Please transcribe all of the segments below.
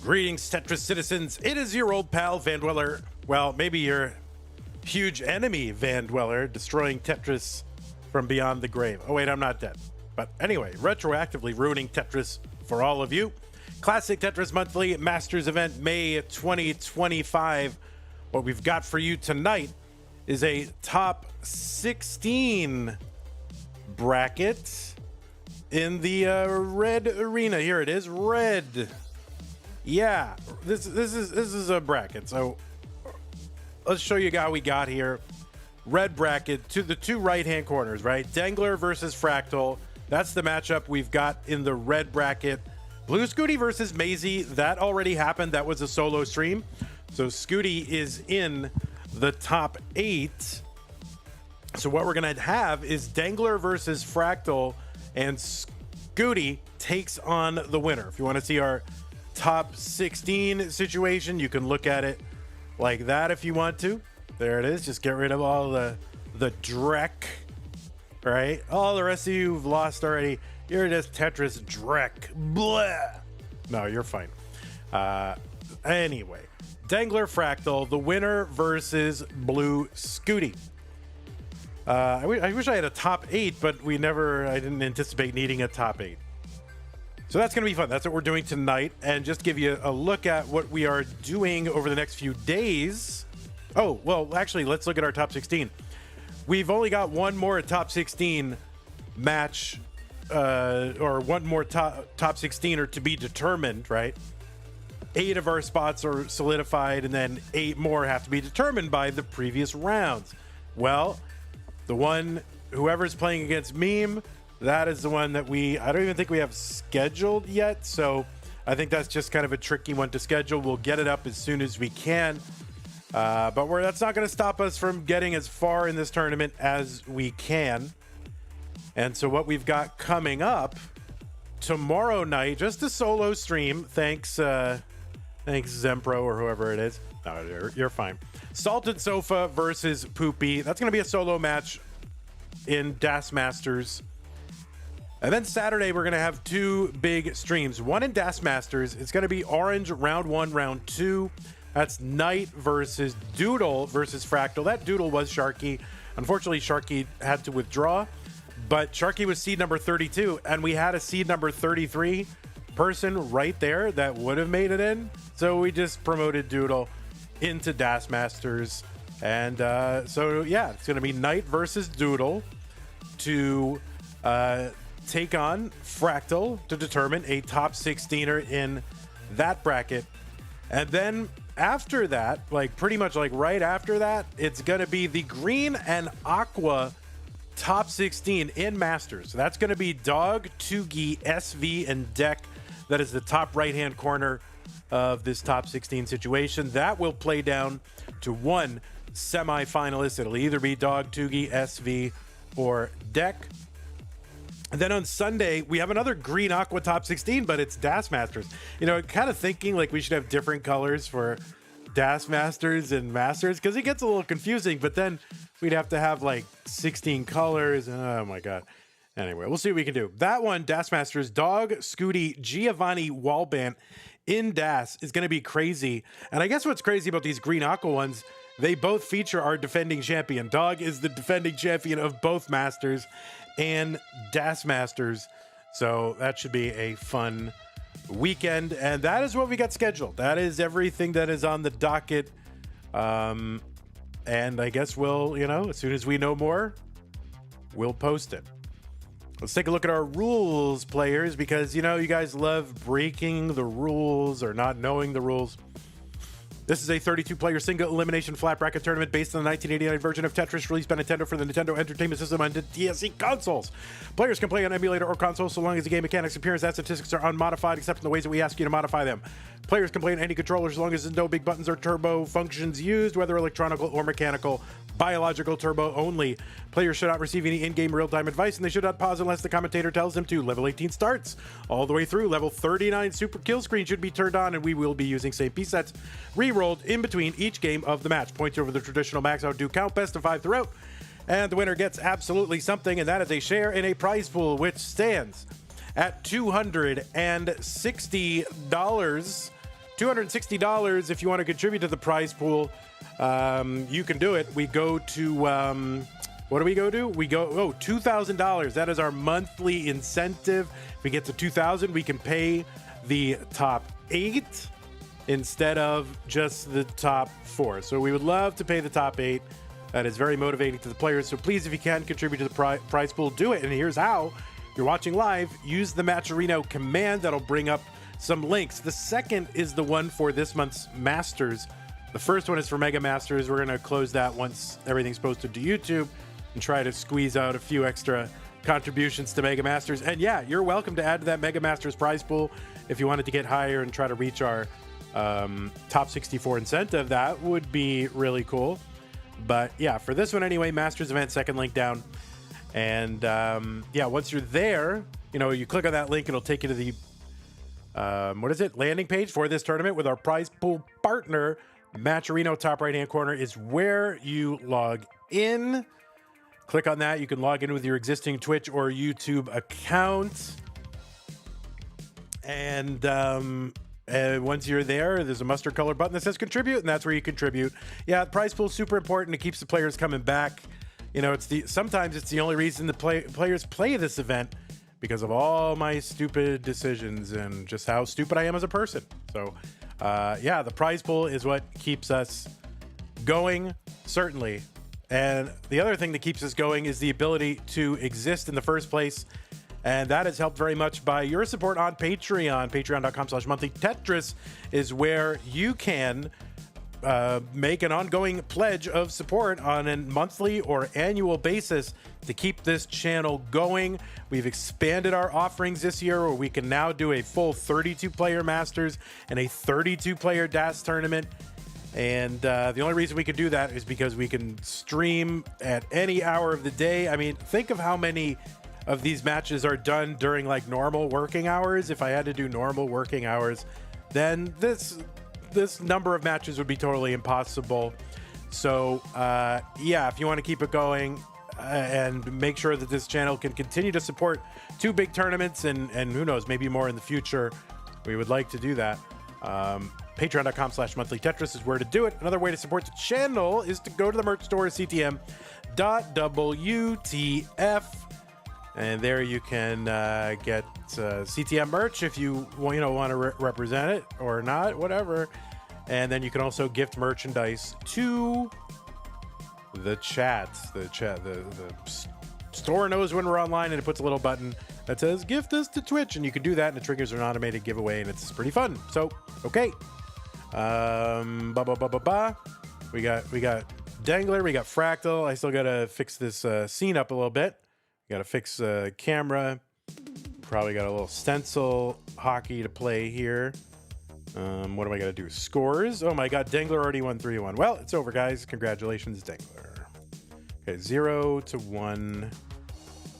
Greetings, Tetris citizens. It is your old pal, Van Dweller. Well, maybe your huge enemy, Van Dweller, destroying Tetris from beyond the grave. Oh, wait, I'm not dead. But anyway, retroactively ruining Tetris for all of you. Classic Tetris Monthly Masters event, May 2025. What we've got for you tonight is a top 16 bracket in the red arena. Here it is, red. Yeah, this is a bracket. So let's show you how we got here. Red bracket to the two right-hand corners, right? Dengler versus Fractal. That's the matchup we've got in the red bracket. Blue Scuti versus Maisie. That already happened. That was a solo stream. So Scuti is in the top 8. So what we're going to have is Dengler versus Fractal, and Scuti takes on the winner. If you want to see our top 16 situation, you can look at it like that if you want to. There it is. Just get rid of all the dreck, right? All the rest of you have lost already. You're just Tetris dreck. Blah. No, you're fine. Anyway, Dengler Fractal, the winner versus Blue Scuti. I wish I had a top 8, but I didn't anticipate needing a top 8. So that's going to be fun. That's what we're doing tonight. And just to give you a look at what we are doing over the next few days. Oh, well, actually, let's look at our top 16. We've only got one more top 16 match, or one more top 16er to be determined, right? 8 of our spots are solidified, and then 8 more have to be determined by the previous rounds. Well, whoever's playing against Meme, that is the one that I don't even think we have scheduled yet. So I think that's just kind of a tricky one to schedule. We'll get it up as soon as we can. But that's not going to stop us from getting as far in this tournament as we can. And so what we've got coming up tomorrow night, just a solo stream. Thanks Zempro or whoever it is. No, you're fine. Salted Sofa versus Poopy. That's going to be a solo match in Das Masters. And then Saturday, we're going to have 2 big streams. One in Das Masters. It's going to be Orange round 1, round 2. That's Knight versus Doodle versus Fractal. That Doodle was Sharky. Unfortunately, Sharky had to withdraw. But Sharky was seed number 32. And we had a seed number 33 person right there that would have made it in. So we just promoted Doodle into Das Masters. And so, yeah, it's going to be Knight versus Doodle to take on Fractal to determine a top 16er in that bracket. And then after that, pretty much right after that, it's going to be the green and aqua top 16 in Masters. So that's going to be Dog, Tugi, SV, and Deck. That is the top right-hand corner of this top 16 situation. That will play down to one semi-finalist. It'll either be Dog, Tugi, SV, or Deck. And then on Sunday, we have another green aqua top 16, but it's Das Masters. Kind of thinking we should have different colors for Das Masters and Masters, because it gets a little confusing, but then we'd have to have 16 colors. Oh my God. Anyway, we'll see what we can do. That one, Das Masters, Dog, Scuti, Giovanni, Wallbant in Das is going to be crazy. And I guess what's crazy about these green aqua ones, they both feature our defending champion. Dog is the defending champion of both Masters and Das Masters. So that should be a fun weekend. And that is what we got scheduled. That is everything that is on the docket. And I guess we'll, as soon as we know more, we'll post it. Let's take a look at our rules, players, because, you guys love breaking the rules or not knowing the rules. This is a 32-player single elimination flat bracket tournament based on the 1989 version of Tetris released by Nintendo for the Nintendo Entertainment System on the DSE consoles. Players can play on emulator or console so long as the game mechanics, appearance, and statistics are unmodified except in the ways that we ask you to modify them. Players can play on any controller as long as there's no big buttons or turbo functions used, whether electronic or mechanical. Biological turbo only. Players should not receive any in-game real-time advice, and they should not pause unless the commentator tells them to. Level 18 starts all the way through. Level 39 super kill screen should be turned on, and we will be using same piece sets re-rolled in between each game of the match. Points over the traditional max out do count, best of 5 throughout, and the winner gets absolutely something, and that is a share in a prize pool, which stands at $260 $260 if you want to contribute to the prize pool. You can do it. We go to, what do we go to? We go, $2,000. That is our monthly incentive. If we get to 2,000, we can pay the top 8 instead of just the top 4. So we would love to pay the top 8. That is very motivating to the players. So please, if you can contribute to the prize pool, do it. And here's how. You're watching live, use the Matcherino command. That'll bring up some links. The second is the one for this month's Masters. The first one is for Mega Masters. We're going to close that once everything's posted to YouTube and try to squeeze out a few extra contributions to Mega Masters. And yeah, you're welcome to add to that Mega Masters prize pool if you wanted to get higher and try to reach our top 64 incentive. That would be really cool. But yeah, for this one anyway, Masters event, second link down. And yeah, once you're there, you click on that link, it'll take you to the landing page for this tournament with our prize pool partner. Matcherino, top right hand corner is where you log in. Click on that. You can log in with your existing Twitch or YouTube account. And once you're there, there's a mustard color button that says contribute, and that's where you contribute. Yeah, the prize pool is super important. It keeps the players coming back. Sometimes it's the only reason the players play this event, because of all my stupid decisions and just how stupid I am as a person. So yeah, the prize pool is what keeps us going, certainly. And the other thing that keeps us going is the ability to exist in the first place. And that is helped very much by your support on Patreon. Patreon.com/monthly Tetris is where you can make an ongoing pledge of support on a monthly or annual basis to keep this channel going. We've expanded our offerings this year, where we can now do a full 32-player Masters and a 32-player DAS tournament. And the only reason we can do that is because we can stream at any hour of the day. I mean, think of how many of these matches are done during like normal working hours. If I had to do normal working hours, then this number of matches would be totally impossible. So yeah, if you want to keep it going and make sure that this channel can continue to support 2 big tournaments and who knows, maybe more in the future, we would like to do that. Patreon.com/monthly Tetris is where to do it. Another way to support the channel is to go to the merch store, ctm.wtf. And there you can get CTM merch if you want to represent it or not, whatever. And then you can also gift merchandise to the chat. The store knows when we're online, and it puts a little button that says gift us to Twitch, and you can do that, and it triggers an automated giveaway, and it's pretty fun. So okay, we got Dengler, we got Fractal. I still gotta fix this scene up a little bit. Got to fix camera. Probably got a little stencil hockey to play here. What am I going to do? Scores. Oh my God, Dengler already won 3-1. Well, it's over, guys. Congratulations, Dengler. Okay, 0-1.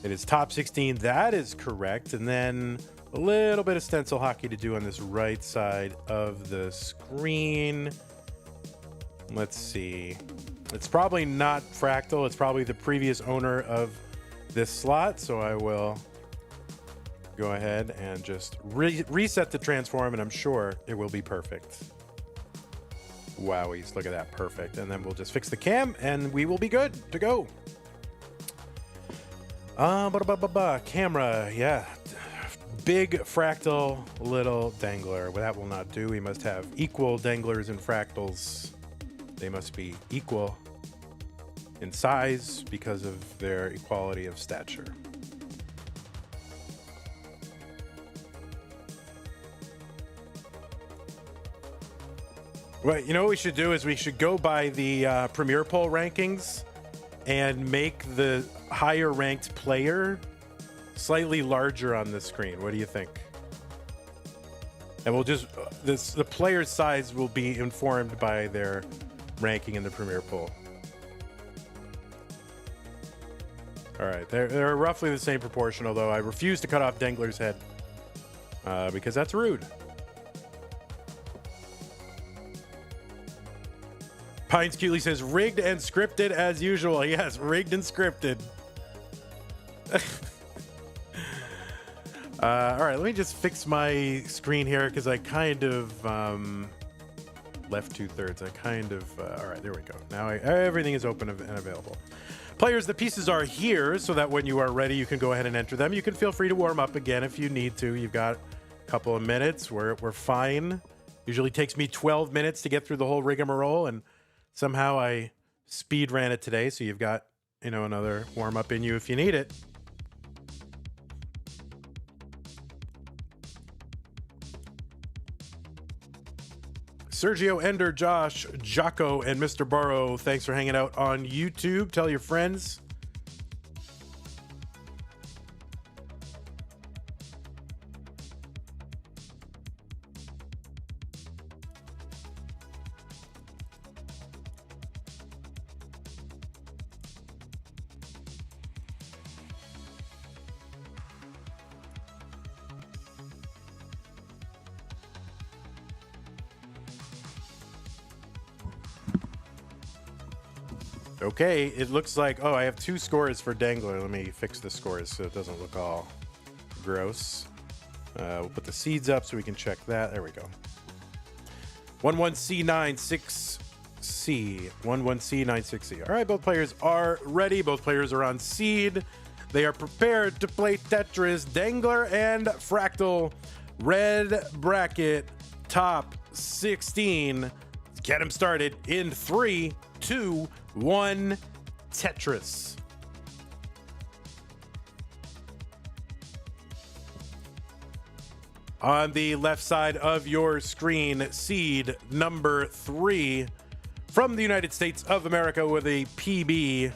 It is top 16. That is correct. And then a little bit of stencil hockey to do on this right side of the screen. Let's see. It's probably not Fractal. It's probably the previous owner of this slot, so I will go ahead and just reset the transform, and I'm sure it will be perfect. Wowies, look at that, perfect. And then we'll just fix the cam and we will be good to go. Camera, yeah, big Fractal, little Dengler. Well, that will not do. We must have equal Denglers and Fractals. They must be equal in size because of their equality of stature. Well, what we should do is we should go by the Premier Poll rankings and make the higher ranked player slightly larger on the screen. What do you think? And we'll just the player's size will be informed by their ranking in the Premier Poll. All right, they're roughly the same proportion, although I refuse to cut off Dengler's head because that's rude. Pines Cutely says, rigged and scripted as usual. Yes, rigged and scripted. All right, let me just fix my screen here because I kind of left 2/3. I kind of, all right, there we go. Now everything is open and available. Players, the pieces are here so that when you are ready, you can go ahead and enter them. You can feel free to warm up again if you need to. You've got a couple of minutes. We're fine. Usually takes me 12 minutes to get through the whole rigmarole, and somehow I speed ran it today. So you've got, you know, another warm up in you if you need it. Sergio, Ender, Josh, Jocko, and Mr. Burrow, thanks for hanging out on YouTube. Tell your friends. Okay, it looks like, oh, I have 2 scores for Dengler. Let me fix the scores so it doesn't look all gross. We'll put the seeds up so we can check that. There we go. 11C96C. 11C96C. All right, both players are ready. Both players are on seed. They are prepared to play Tetris. Dengler and Fractal. Red bracket, top 16. Let's get them started in 3, 2, 1, Tetris. On the left side of your screen, seed number 3 from the United States of America with a PB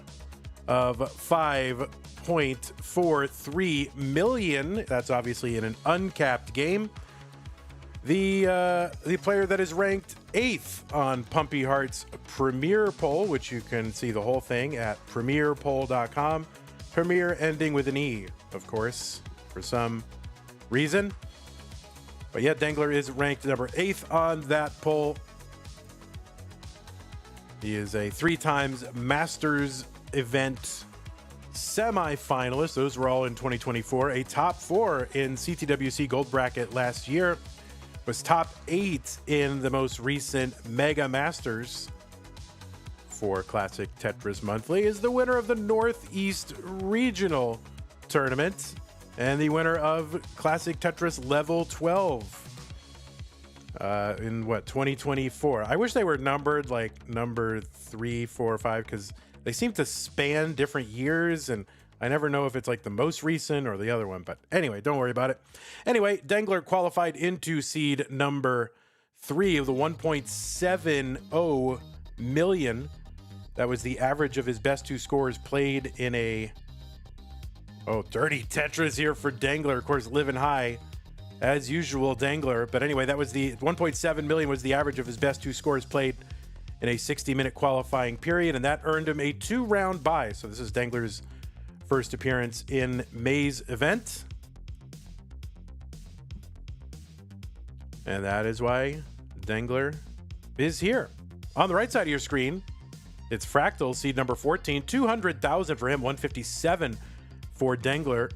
of 5.43 million. That's obviously in an uncapped game. The player that is ranked 8th on Pumpy Heart's Premier poll, which you can see the whole thing at premierpoll.com. Premier ending with an E, of course, for some reason. But yeah, Dengler is ranked number 8th on that poll. He is a 3 times Masters event semi-finalist. Those were all in 2024. A top 4 in CTWC Gold Bracket last year. Was top 8 in the most recent Mega Masters for Classic Tetris Monthly. Is the winner of the Northeast Regional Tournament and the winner of Classic Tetris Level 12 in what, 2024. I wish they were numbered like number 3, 4, 5 because they seem to span different years, and I never know if it's like the most recent or the other one, but anyway, don't worry about it. Anyway, Dengler qualified into seed number 3 of the 1.70 million. That was the average of his best 2 scores played in a... Oh, dirty Tetris here for Dengler. Of course, living high as usual, Dengler. But anyway, that was the 1.7 million was the average of his best 2 scores played in a 60-minute qualifying period, and that earned him a 2-round bye. So this is Dengler's first appearance in May's event. And that is why Dengler is here. On the right side of your screen, it's Fractal, seed number 14. 200,000 for him, 157 for Dengler.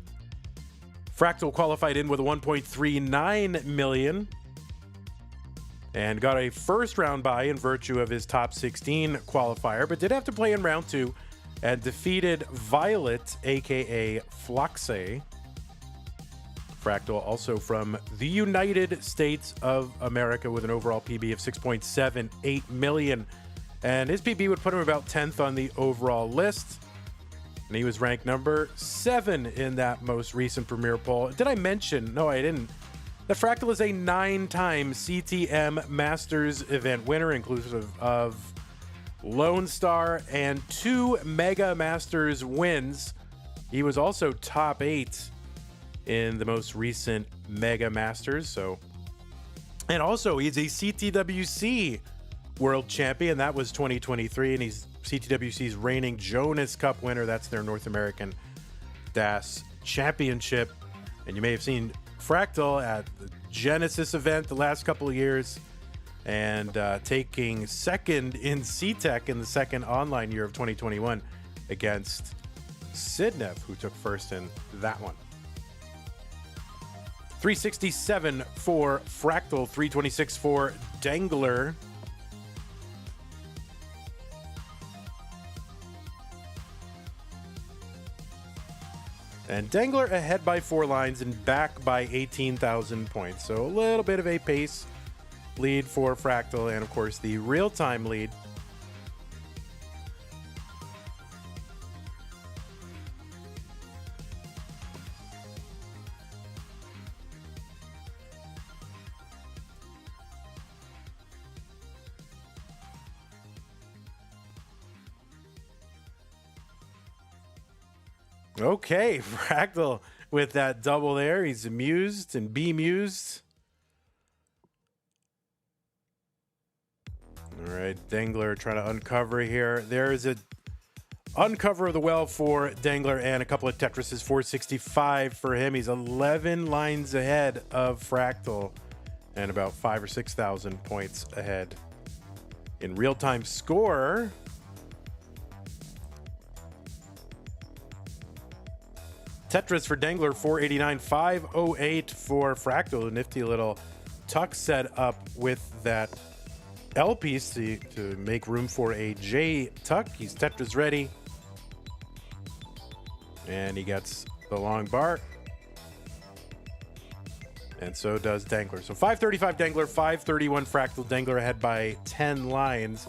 Fractal qualified in with a 1.39 million and got a first round bye in virtue of his top 16 qualifier, but did have to play in round 2 and defeated Violet, aka Floxe. Fractal also from the United States of America with an overall PB of 6.78 million. And his PB would put him about 10th on the overall list. And he was ranked number 7 in that most recent Premier poll. Did I mention? No, I didn't. That Fractal is a 9-time CTM Masters event winner, inclusive of Lone Star and 2 Mega Masters wins. He was also top 8 in the most recent Mega Masters. So, and also he's a CTWC World Champion. That was 2023, and he's CTWC's reigning Jonas Cup winner. That's their North American DAS Championship. And you may have seen Fractal at the Genesis event the last couple of years, and taking second in CTEC in the second online year of 2021 against Sidnev, who took first in that one. 367 for Fractal, 326 for Dengler. And Dengler ahead by 4 lines and back by 18,000 points. So a little bit of a pace lead for Fractal, and of course the real-time lead. Okay, Fractal with that double there. He's amused and bemused. All right, Dengler trying to uncover here. There is a uncover of the well for Dengler and a couple of Tetrises. 465 for him. He's 11 lines ahead of Fractal and about 5,000 or 6,000 points ahead. In real-time score, Tetris for Dengler, 489, 508 for Fractal. A nifty little tuck set up with that L piece to make room for a J tuck. He's Tetris ready. And he gets the long bar. And so does Dengler. So 535 Dengler, 531 Fractal. Dengler ahead by 10 lines.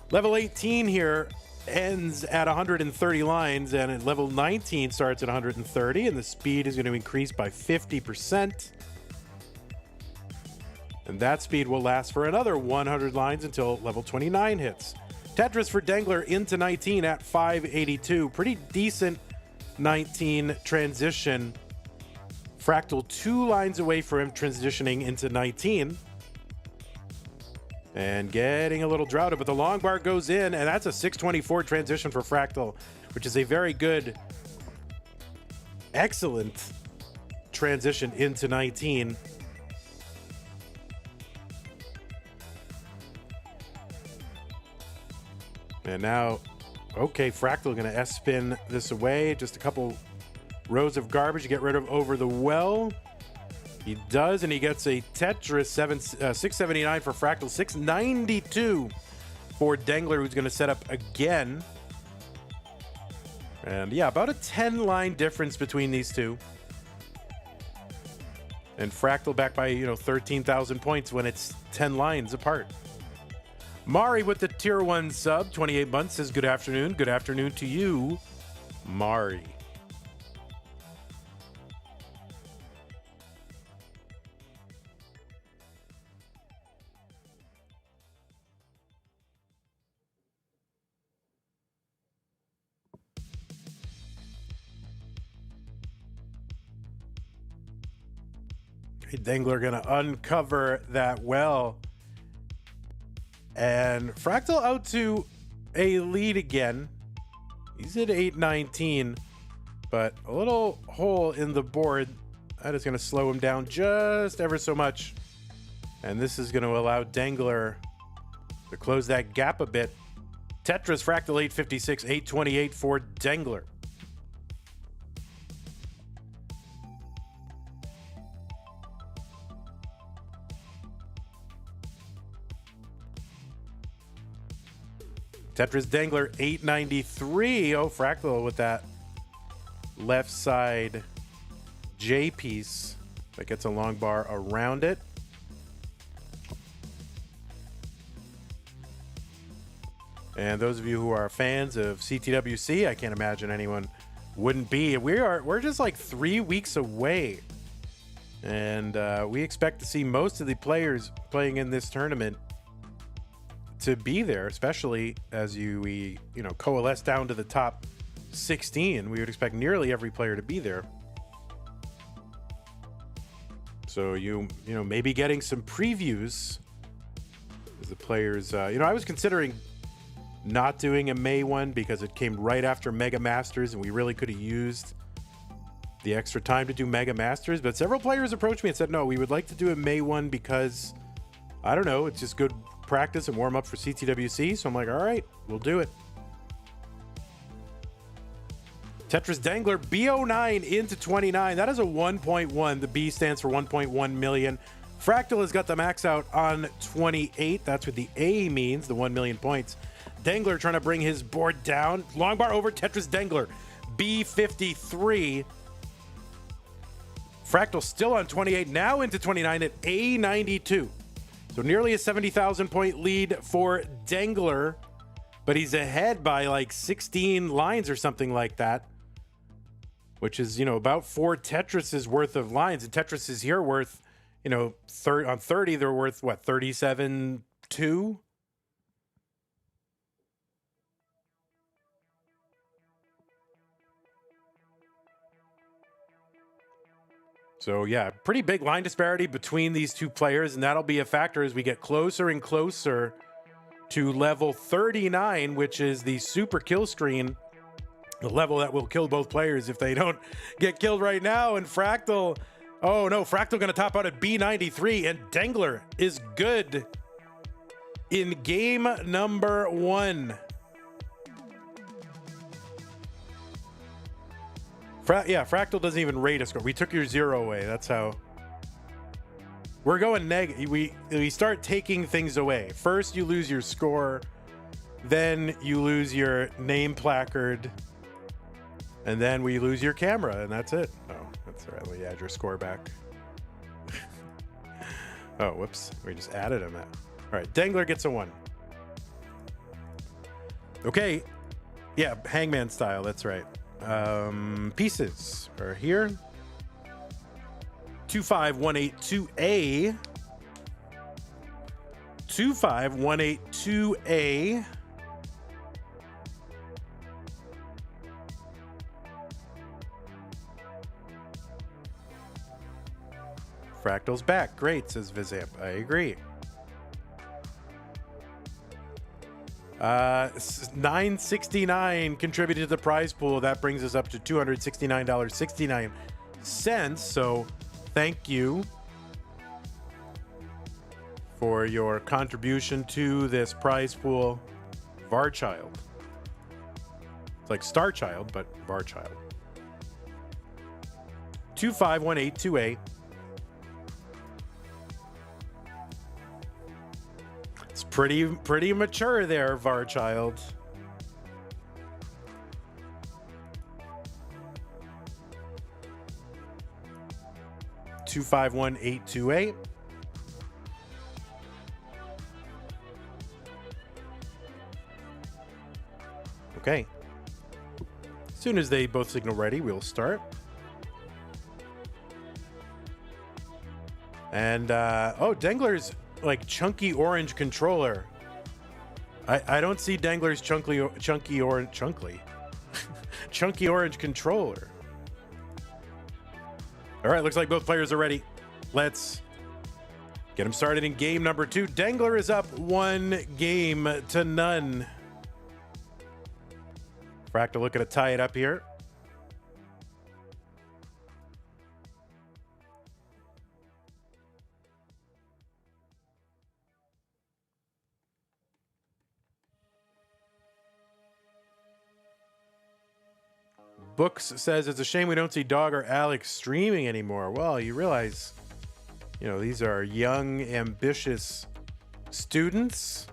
Level 18 here ends at 130 lines, and at level 19 starts at 130, and the speed is going to increase by 50%. And that speed will last for another 100 lines until level 29 hits. Tetris for Dengler into 19 at 582. Pretty decent 19 transition. Fractal 2 lines away from him transitioning into 19. And getting a little droughted, but the long bar goes in, and that's a 624 transition for Fractal, which is a very good, excellent transition into 19. And now, okay, Fractal going to S-spin this away. Just a couple rows of garbage to get rid of over the well. He does, and he gets a Tetris 679 for Fractal, 692 for Dengler, who's going to set up again. And yeah, about a 10-line difference between these two. And Fractal back by, 13,000 points when it's 10 lines apart. Mari with the tier 1 sub, 28 months, says good afternoon. Good afternoon to you, Mari. Dengler going to uncover that well. And Fractal out to a lead again. He's at 819, but a little hole in the board. That is going to slow him down just ever so much. And this is going to allow Dengler to close that gap a bit. Tetris Fractal 856, 828 for Dengler. Tetris Dengler 893. Oh, Fractal with that left side J piece that gets a long bar around it. And those of you who are fans of CTWC, I can't imagine anyone wouldn't be. We're just like 3 weeks away, and we expect to see most of the players playing in this tournament to be there, especially as we coalesce down to the top 16. We would expect nearly every player to be there. So you maybe getting some previews as the players. I was considering not doing a May one because it came right after Mega Masters, and we really could have used the extra time to do Mega Masters. But several players approached me and said, no, we would like to do a May one because, I don't know, it's just good practice and warm up for CTWC. So I'm like, all right, we'll do it. Tetris Dengler, B09 into 29. That is a 1.1. The B stands for 1.1 million. Fractal has got the max out on 28. That's what the A means, the 1 million points. Dengler trying to bring his board down. Long bar over Tetris Dengler, B53. Fractal still on 28, now into 29 at A92. So nearly a 70,000 point lead for Dengler, but he's ahead by like 16 lines or something like that, which is, you know, about 4 Tetris's worth of lines. And Tetris is here worth, you know, on 30, they're worth what, 37.2? So yeah, pretty big line disparity between these two players, and that'll be a factor as we get closer and closer to level 39, which is the super kill screen, the level that will kill both players if they don't get killed right now. And Fractal, oh no, Fractal gonna top out at B93, and Dengler is good in game number 1. Fractal doesn't even rate a score. We took your 0 away. That's how we're going negative. We start taking things away. First, you lose your score, then you lose your name placard, and then we lose your camera, and that's it. Oh, that's all right. Let me add your score back. Oh, whoops. We just added him. All right, Dengler gets a 1. Okay. Yeah, hangman style. That's right. Pieces are here. 25182A. 25182A. Fractal's back. Great, says Vizamp. I agree. 969 contributed to the prize pool. That brings us up to $269.69. So thank you for your contribution to this prize pool, Varchild. It's like Star Child, but Varchild. 25182A. It's pretty mature there, Varchild. Two 51828. Okay. As soon as they both signal ready, we'll start. And oh, Dengler's like chunky orange controller. I don't see Dengler's chunky orange controller. All right, looks like both players are ready. Let's get them started in game number 2. Dengler is up 1-0. Fractal looking to tie it up here. Books says it's a shame we don't see Dog or Alex streaming anymore. Well, you realize, you know, these are young, ambitious students,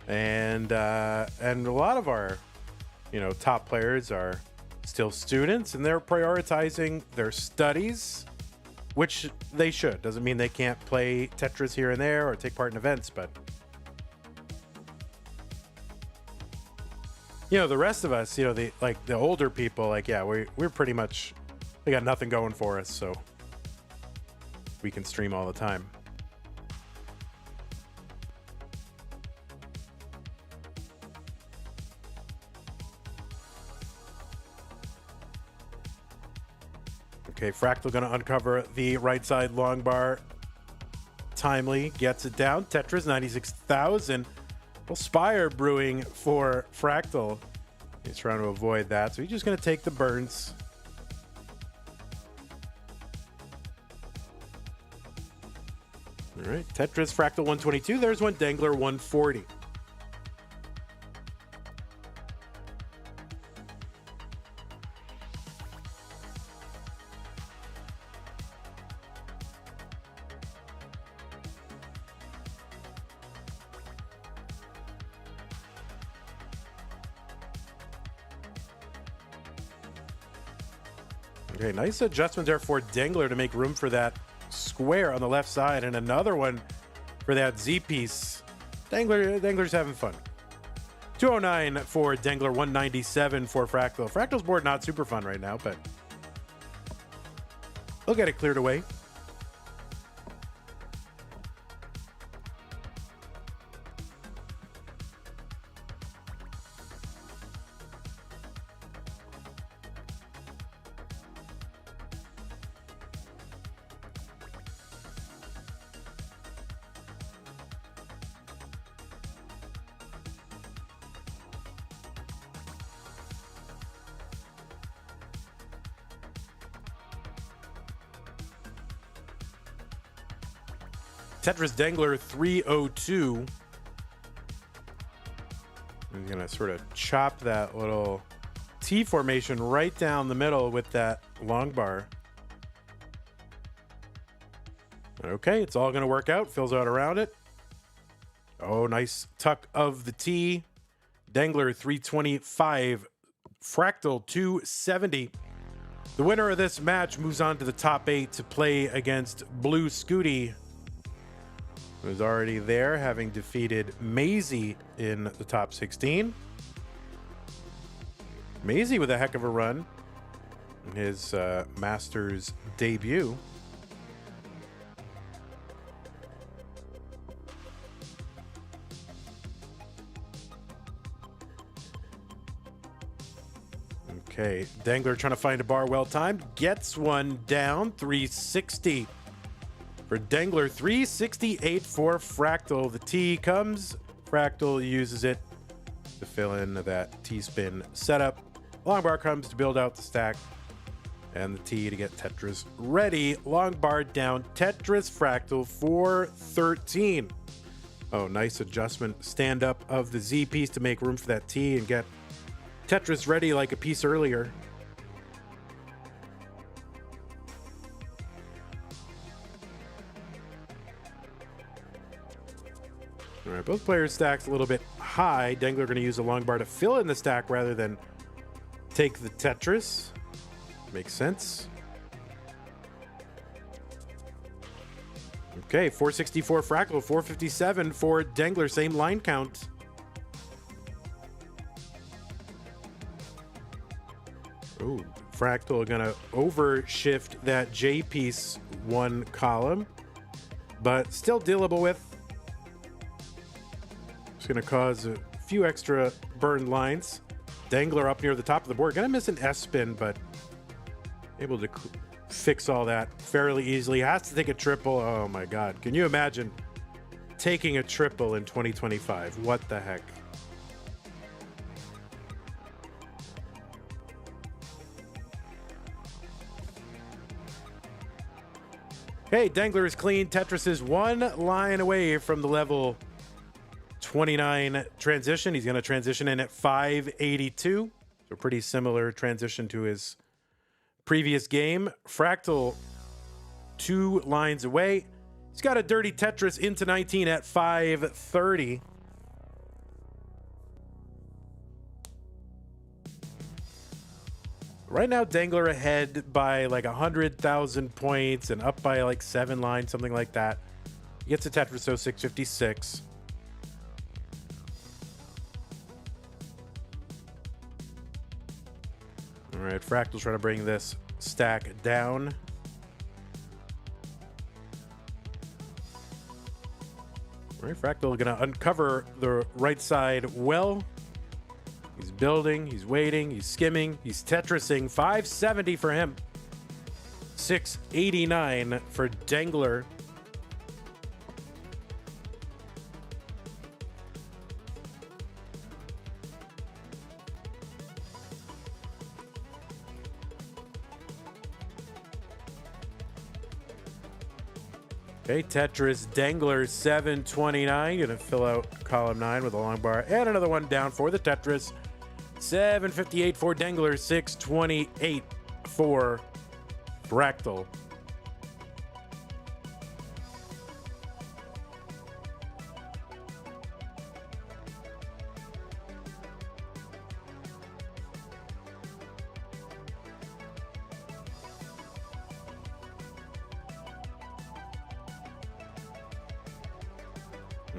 and a lot of our, you know, top players are still students, and they're prioritizing their studies, which they should. Doesn't mean they can't play Tetris here and there or take part in events, but you know, the rest of us, you know, the older people, like, yeah, we're pretty much, we got nothing going for us, so we can stream all the time. Okay, Fractal gonna uncover the right side long bar. Timely gets it down. Tetris 96,000. Well, Spire brewing for Fractal. He's trying to avoid that, so he's just going to take the burns. All right, Tetris, Fractal 122. There's one, Dengler 140. Okay, nice adjustment there for Dengler to make room for that square on the left side, and another one for that Z piece. Dengler's having fun. 209 for Dengler, 197 for Fractal. Fractal's board not super fun right now, but we'll get it cleared away. Tetris Dengler 302. He's going to sort of chop that little T formation right down the middle with that long bar. Okay, it's all going to work out. Fills out around it. Oh, nice tuck of the T. Dengler 325. Fractal 270. The winner of this match moves on to the top 8 to play against Blue Scuti, who's already there, having defeated Maisie in the top 16. Maisie with a heck of a run in his Masters debut. Okay, Dengler trying to find a bar well timed. Gets one down, 360. For Dengler, 368 for Fractal. The T comes. Fractal uses it to fill in that T-spin setup. Long bar comes to build out the stack. And the T to get Tetris ready. Long bar down. Tetris Fractal 413. Oh, nice adjustment. Stand up of the Z piece to make room for that T and get Tetris ready like a piece earlier. All right, both players' stacks a little bit high. Dengler going to use a long bar to fill in the stack rather than take the Tetris. Makes sense. Okay, 464 Fractal, 457 for Dengler. Same line count. Ooh, Fractal going to overshift that J piece one column, but still dealable with. Going to cause a few extra burn lines. Dengler up near the top of the board. Going to miss an S spin, but able to fix all that fairly easily. Has to take a triple. Oh my God. Can you imagine taking a triple in 2025? What the heck? Okay, Dengler is clean. Tetris is one line away from the level 29 transition. He's going to transition in at 582. So pretty similar transition to his previous game. Fractal 2 lines away. He's got a dirty Tetris into 19 at 530. Right now, Dengler ahead by like 100,000 points and up by like 7 lines, something like that. He gets a Tetris, so 656. All right, Fractal's trying to bring this stack down. All right, Fractal going to uncover the right side well. He's building, he's waiting, he's skimming, he's Tetrising. 570 for him. 689 for Dengler. Okay, Tetris Dengler 729. Gonna fill out column 9 with a long bar. And another one down for the Tetris. 758 for Dengler, 628 for Fractal.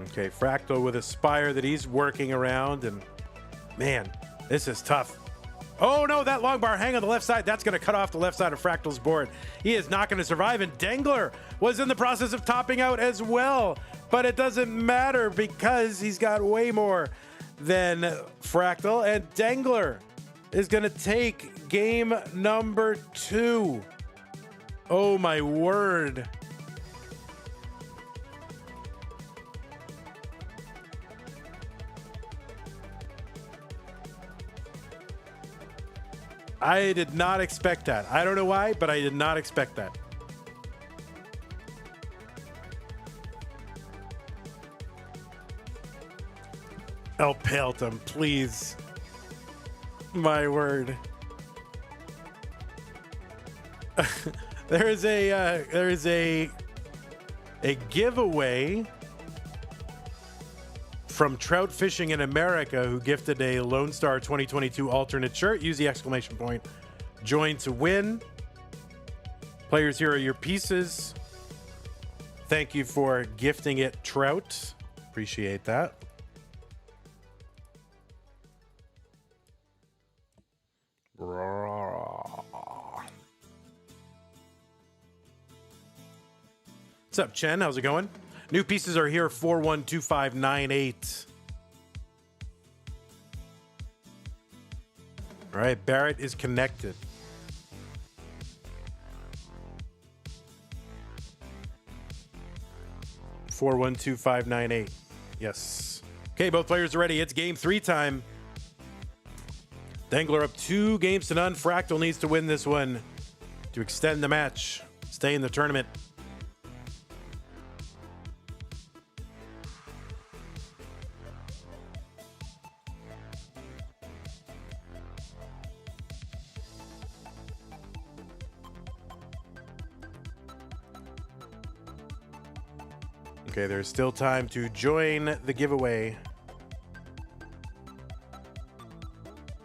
Okay, Fractal with a spire that he's working around, and man, this is tough. Oh no, that long bar hang on the left side. That's going to cut off the left side of Fractal's board. He is not going to survive, and Dengler was in the process of topping out as well. But it doesn't matter because he's got way more than Fractal, and Dengler is going to take game number 2. Oh my word. I did not expect that. I don't know why, but I did not expect that. Oh, Pelton, please. My word. There is a giveaway from Trout Fishing in America, who gifted a Lone Star 2022 alternate shirt. Use the exclamation point join to win. Players, here are your pieces. Thank you for gifting it, Trout. Appreciate that. What's up, Chen? How's it going? New pieces are here, 412598. All right, Barrett is connected. (412598). Yes. Okay, both players are ready. It's game 3 time. Dengler up 2 games to none. Fractal needs to win this one to extend the match, stay in the tournament. Okay, there's still time to join the giveaway.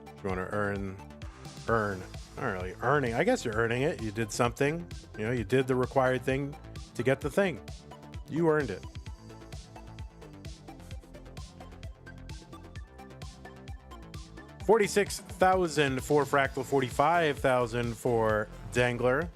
If you want to earn, not really earning. I guess you're earning it. You did something. You know, you did the required thing to get the thing. You earned it. $46,000 for Fractal, $45,000 for Dengler.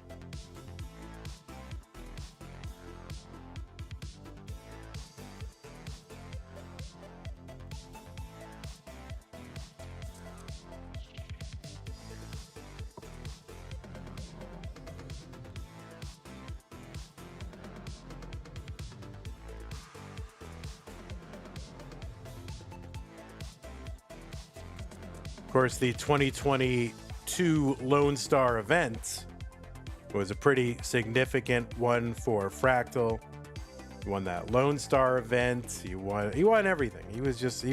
Of course, the 2022 Lone Star event was a pretty significant one for Fractal. He won that Lone Star event. He won everything. He was just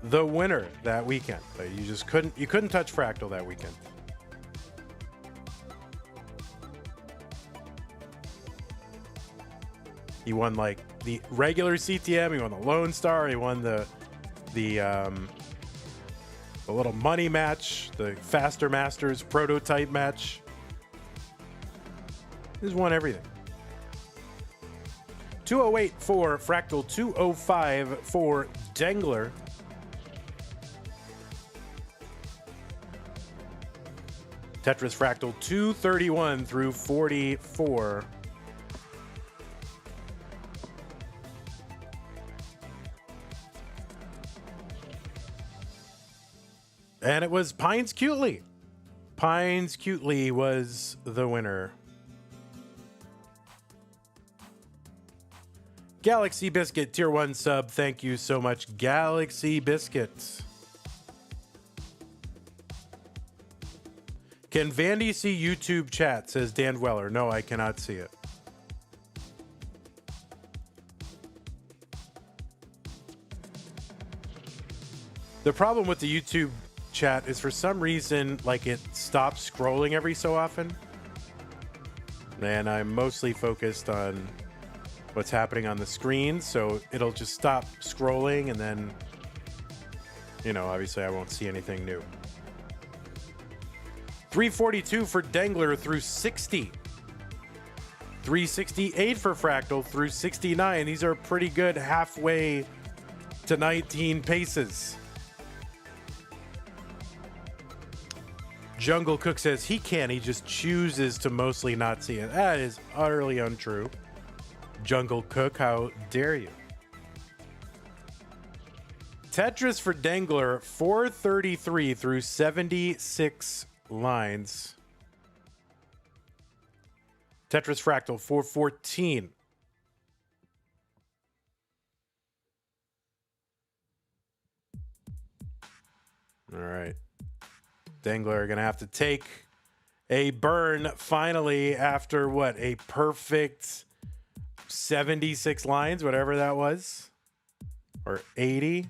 the winner that weekend. But you couldn't touch Fractal that weekend. He won like the regular CTM, he won the Lone Star, he won the little money match, the Faster Masters prototype match. He's won everything. 208 for Fractal, 205 for Dengler. Tetris Fractal 231 through 44. And it was Pines Cutely. Pines Cutely was the winner. Galaxy Biscuit, tier 1 sub. Thank you so much, Galaxy Biscuit. Can Vandy see YouTube chat, says Dan Weller. No, I cannot see it. The problem with the YouTube chat is for some reason, like, it stops scrolling every so often. And I'm mostly focused on what's happening on the screen, so it'll just stop scrolling, and then, you know, obviously I won't see anything new. 342 for Dengler through 60. 368 for Fractal through 69. These are pretty good halfway to 19 paces. Jungle Cook says he can, he just chooses to mostly not see it. That is utterly untrue. Jungle Cook, how dare you? Tetris for Dengler, 433 through 76 lines. Tetris Fractal, 414. All right. Dengler going to have to take a burn finally after what? A perfect 76 lines, whatever that was. Or 80.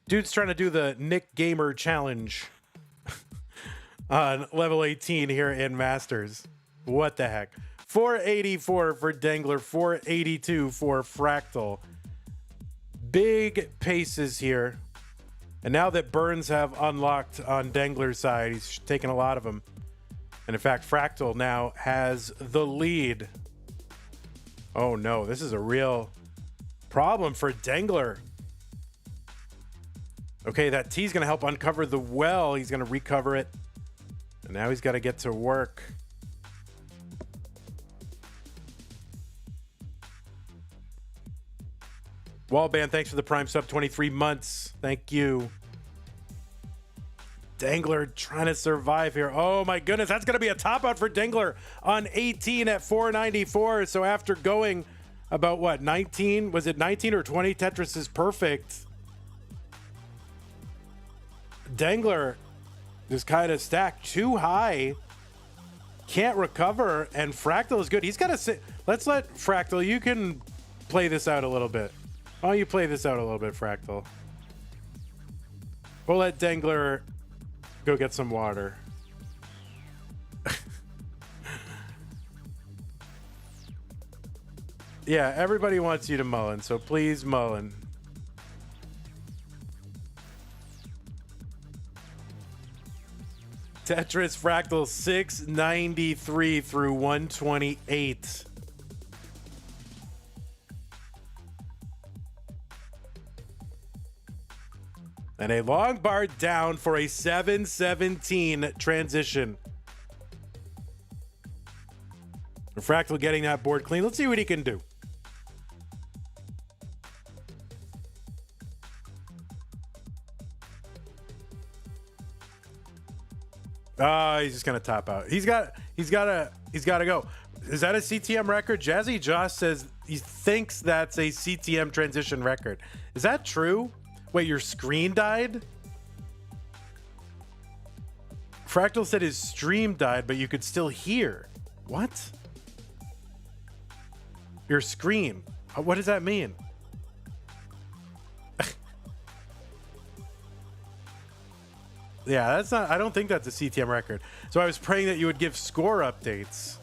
Dude's trying to do the Nick Gamer challenge on level 18 here in Masters. What the heck? 484 for Dengler, 482 for Fractal. Big paces here. And now that Burns have unlocked on Dengler's side, he's taken a lot of them. And in fact, Fractal now has the lead. Oh no, this is a real problem for Dengler. Okay, that T's going to help uncover the well. He's going to recover it. And now he's got to get to work. Wallband, thanks for the Prime sub, 23 months. Thank you. Dengler trying to survive here. Oh my goodness, that's going to be a top out for Dengler on 18 at 494. So after going about what, 19? Was it 19 or 20? Tetris is perfect. Dengler is kind of stacked too high. Can't recover, and Fractal is good. He's got to sit. Let's let Fractal, you can play this out a little bit. Why don't you play this out a little bit, Fractal? We'll let Dengler go get some water. Yeah, everybody wants you to Mullen, so please Mullen. Tetris Fractal 693 through 128. And a long bar down for a 717 transition. Fractal getting that board clean. Let's see what he can do. Oh, he's just gonna top out. He's gotta go. Is that a CTM record? Jazzy Josh says he thinks that's a CTM transition record. Is that true? Wait, your screen died? Fractal said his stream died, but you could still hear. What? Your screen. What does that mean? Yeah, that's not, I don't think that's a CTM record. So I was praying that you would give score updates.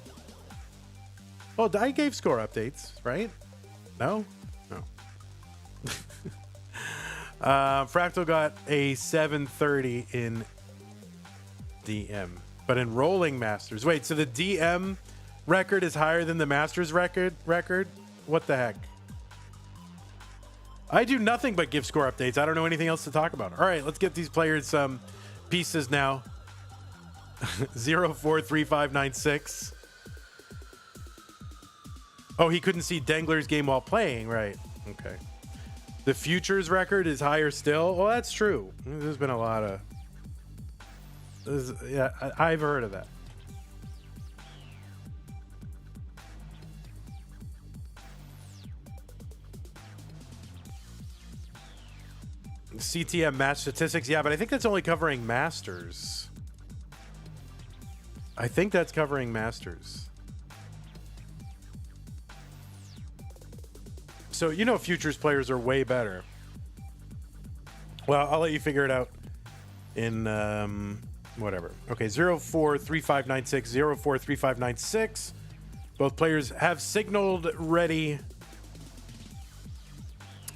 Oh, I gave score updates, right? No? No. Fractal got a 730 in DM, but in rolling Masters. Wait, so the DM record is higher than the Masters record? What the heck? I do nothing but give score updates. I don't know anything else to talk about. All right, let's get these players some pieces now. 043596. Oh, he couldn't see Dengler's game while playing, right? Okay. The futures record is higher still. Well, that's true. There's been a lot of. Yeah, I've heard of that. CTM match statistics, yeah, but I think that's only covering Masters. I think that's covering Masters. So, you know, futures players are way better. Well, I'll let you figure it out in whatever. Okay, 043596, 043596. Both players have signaled ready.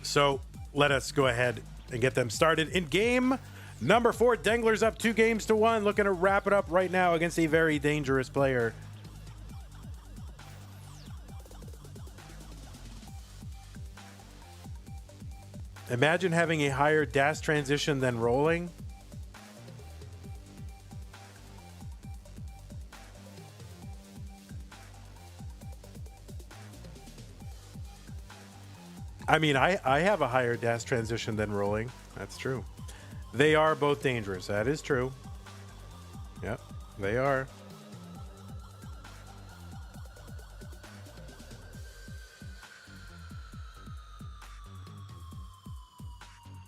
So let us go ahead and get them started in game Number 4, Dengler's up 2-1, looking to wrap it up right now against a very dangerous player. Imagine having a higher dash transition than rolling. I mean, I have a higher dash transition than rolling. That's true. They are both dangerous. That is true. Yep, they are.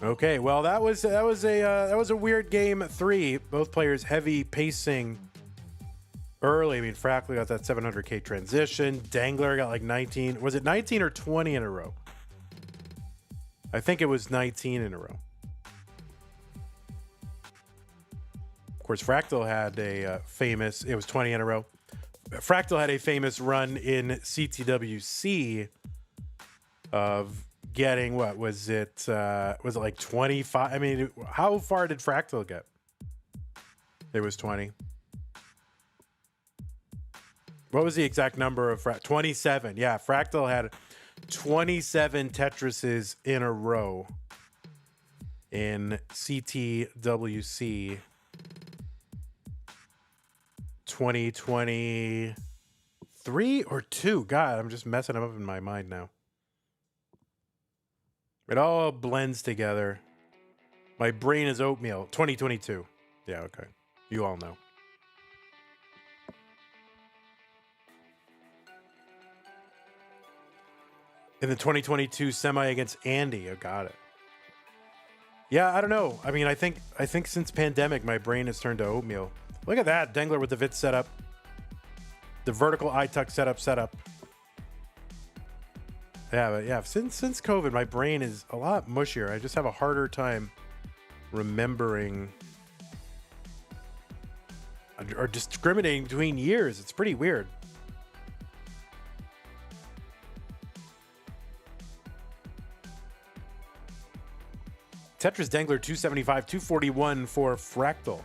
Okay, well that was a weird game 3. Both players heavy pacing early. I mean, Fractal got that 700k transition. Dengler got like 19. Was it 19 or 20 in a row? I think it was 19 in a row. Of course, Fractal had a famous, it was 20 in a row. Fractal had a famous run in CTWC of getting, what was it like 25? I mean, how far did Fractal get? It was 20. What was the exact number of 27? Yeah, Fractal had 27 Tetrises in a row in CTWC 2023 or 2. God, I'm just messing them up in my mind now. It all blends together. My brain is oatmeal. 2022. Yeah, okay. You all know. In the 2022 semi against Andy. I got it. Yeah, I don't know. I mean, I think since pandemic, my brain has turned to oatmeal. Look at that. Dengler with the VIT setup. The vertical eye-tuck setup. Yeah, but yeah, since COVID, my brain is a lot mushier. I just have a harder time remembering or discriminating between years. It's pretty weird. Tetris Dengler 275, 241 for Fractal.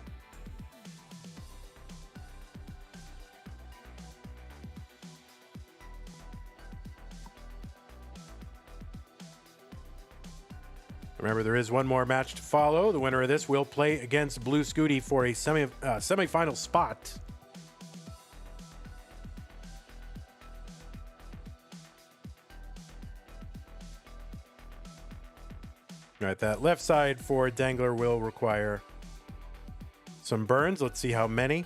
Remember, there is one more match to follow. The winner of this will play against Blue Scuti for a semifinal spot. All right, that left side for Dengler will require some burns. Let's see how many.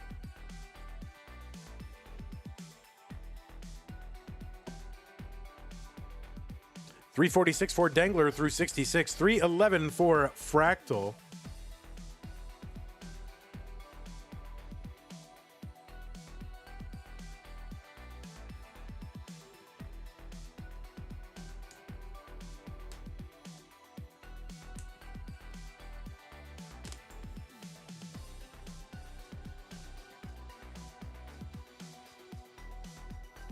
.346 for Dengler through 66. .311 for Fractal.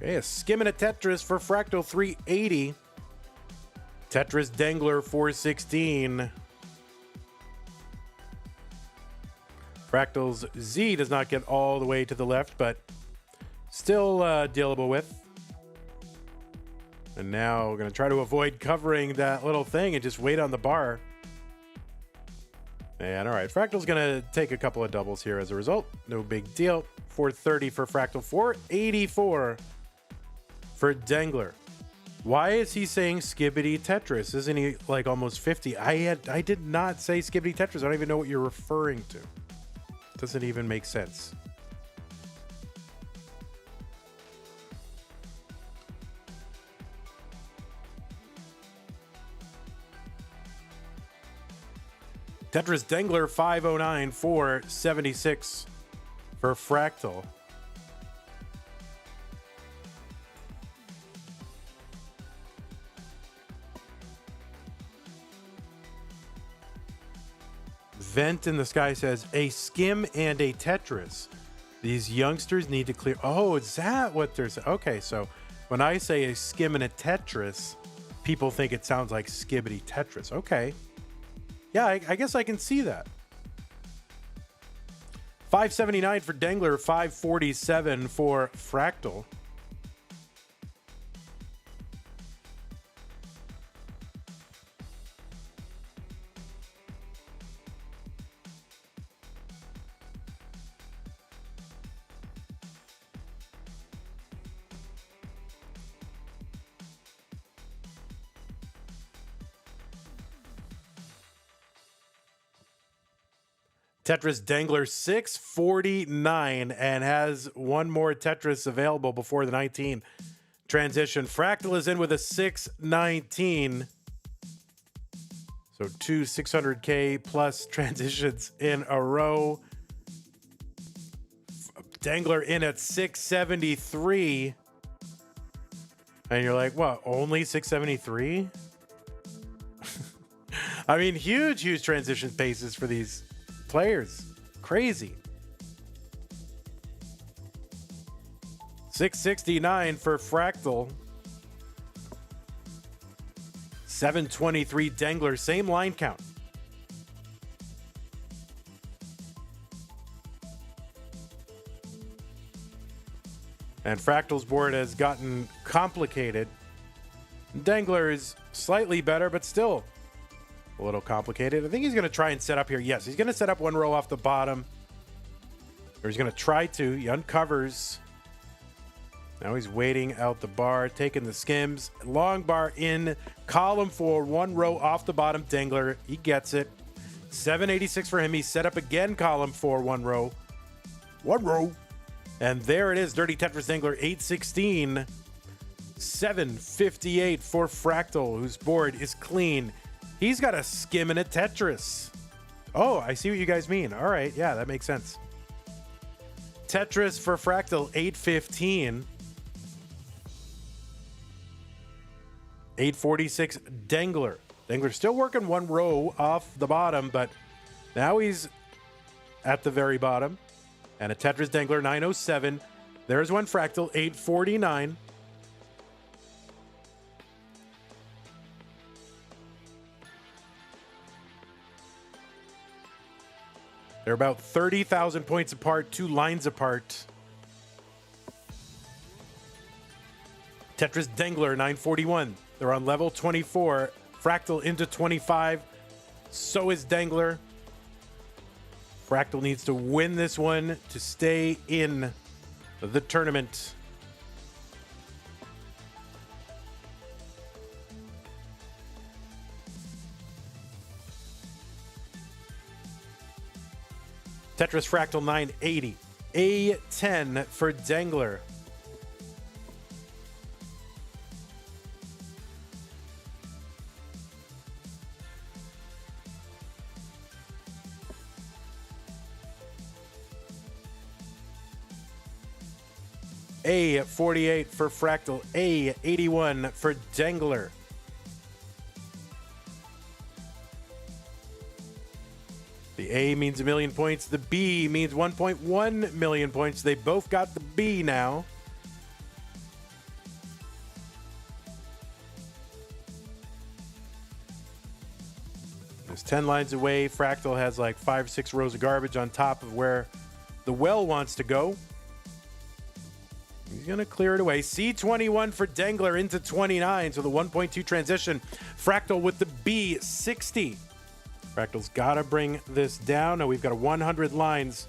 Okay, a skimming a Tetris for Fractal 380. Tetris Dengler 416. Fractal's Z does not get all the way to the left, but still dealable with. And now we're going to try to avoid covering that little thing and just wait on the bar. And all right, Fractal's going to take a couple of doubles here as a result. No big deal. 430 for Fractal, 484 for Dengler. Why is he saying Skibbity Tetris? Isn't he like almost 50? I did not say Skibbity Tetris. I don't even know what you're referring to. Doesn't even make sense. Tetris Dengler 509, 476 for Fractal. Vent in the Sky says, a skim and a Tetris. These youngsters need to clear. Oh, is that what they're saying? Okay, so when I say a skim and a Tetris, people think it sounds like Skibbity Tetris. Okay. Yeah, I guess I can see that. 579 for Dengler, 547 for Fractal. Tetris Dengler 649 and has one more Tetris available before the 19 transition. Fractal is in with a 619. So two 600K plus transitions in a row. Dengler in at 673. And you're like, what, only 673? I mean, huge transition paces for these players. Crazy. 669 for Fractal. 723 Dengler, same line count. And Fractal's board has gotten complicated. Dengler is slightly better, but still a little complicated. I think he's going to try and set up here. Yes, he's going to set up one row off the bottom. Or he's going to try to. He uncovers. Now he's waiting out the bar, taking the skims. Long bar in, column 4, one row off the bottom. Dengler, he gets it. 786 for him. He set up again, column 4, one row. One row. And there it is, Dirty Tetris Dengler, 816. 758 for Fractal, whose board is clean. He's got a skim and a Tetris. Oh, I see what you guys mean. All right, yeah, that makes sense. Tetris for Fractal, 815. 846 Dengler. Dengler still working one row off the bottom, but now he's at the very bottom. And a Tetris Dengler, 907. There's one Fractal, 849. They're about 30,000 points apart, 2 lines apart. Tetris Dengler, 941. They're on level 24. Fractal into 25. So is Dengler. Fractal needs to win this one to stay in the tournament. Tetris Fractal 980. A10 for Dengler. A48 for Fractal. A81 for Dengler. The A means 1 million points. The B means 1.1 million points. They both got the B now. There's 10 lines away. Fractal has like 5 or 6 rows of garbage on top of where the well wants to go. He's going to clear it away. C21 for Dengler into 29. So the 1.2 transition. Fractal with the B60. Fractal's got to bring this down. Now we've got 100 lines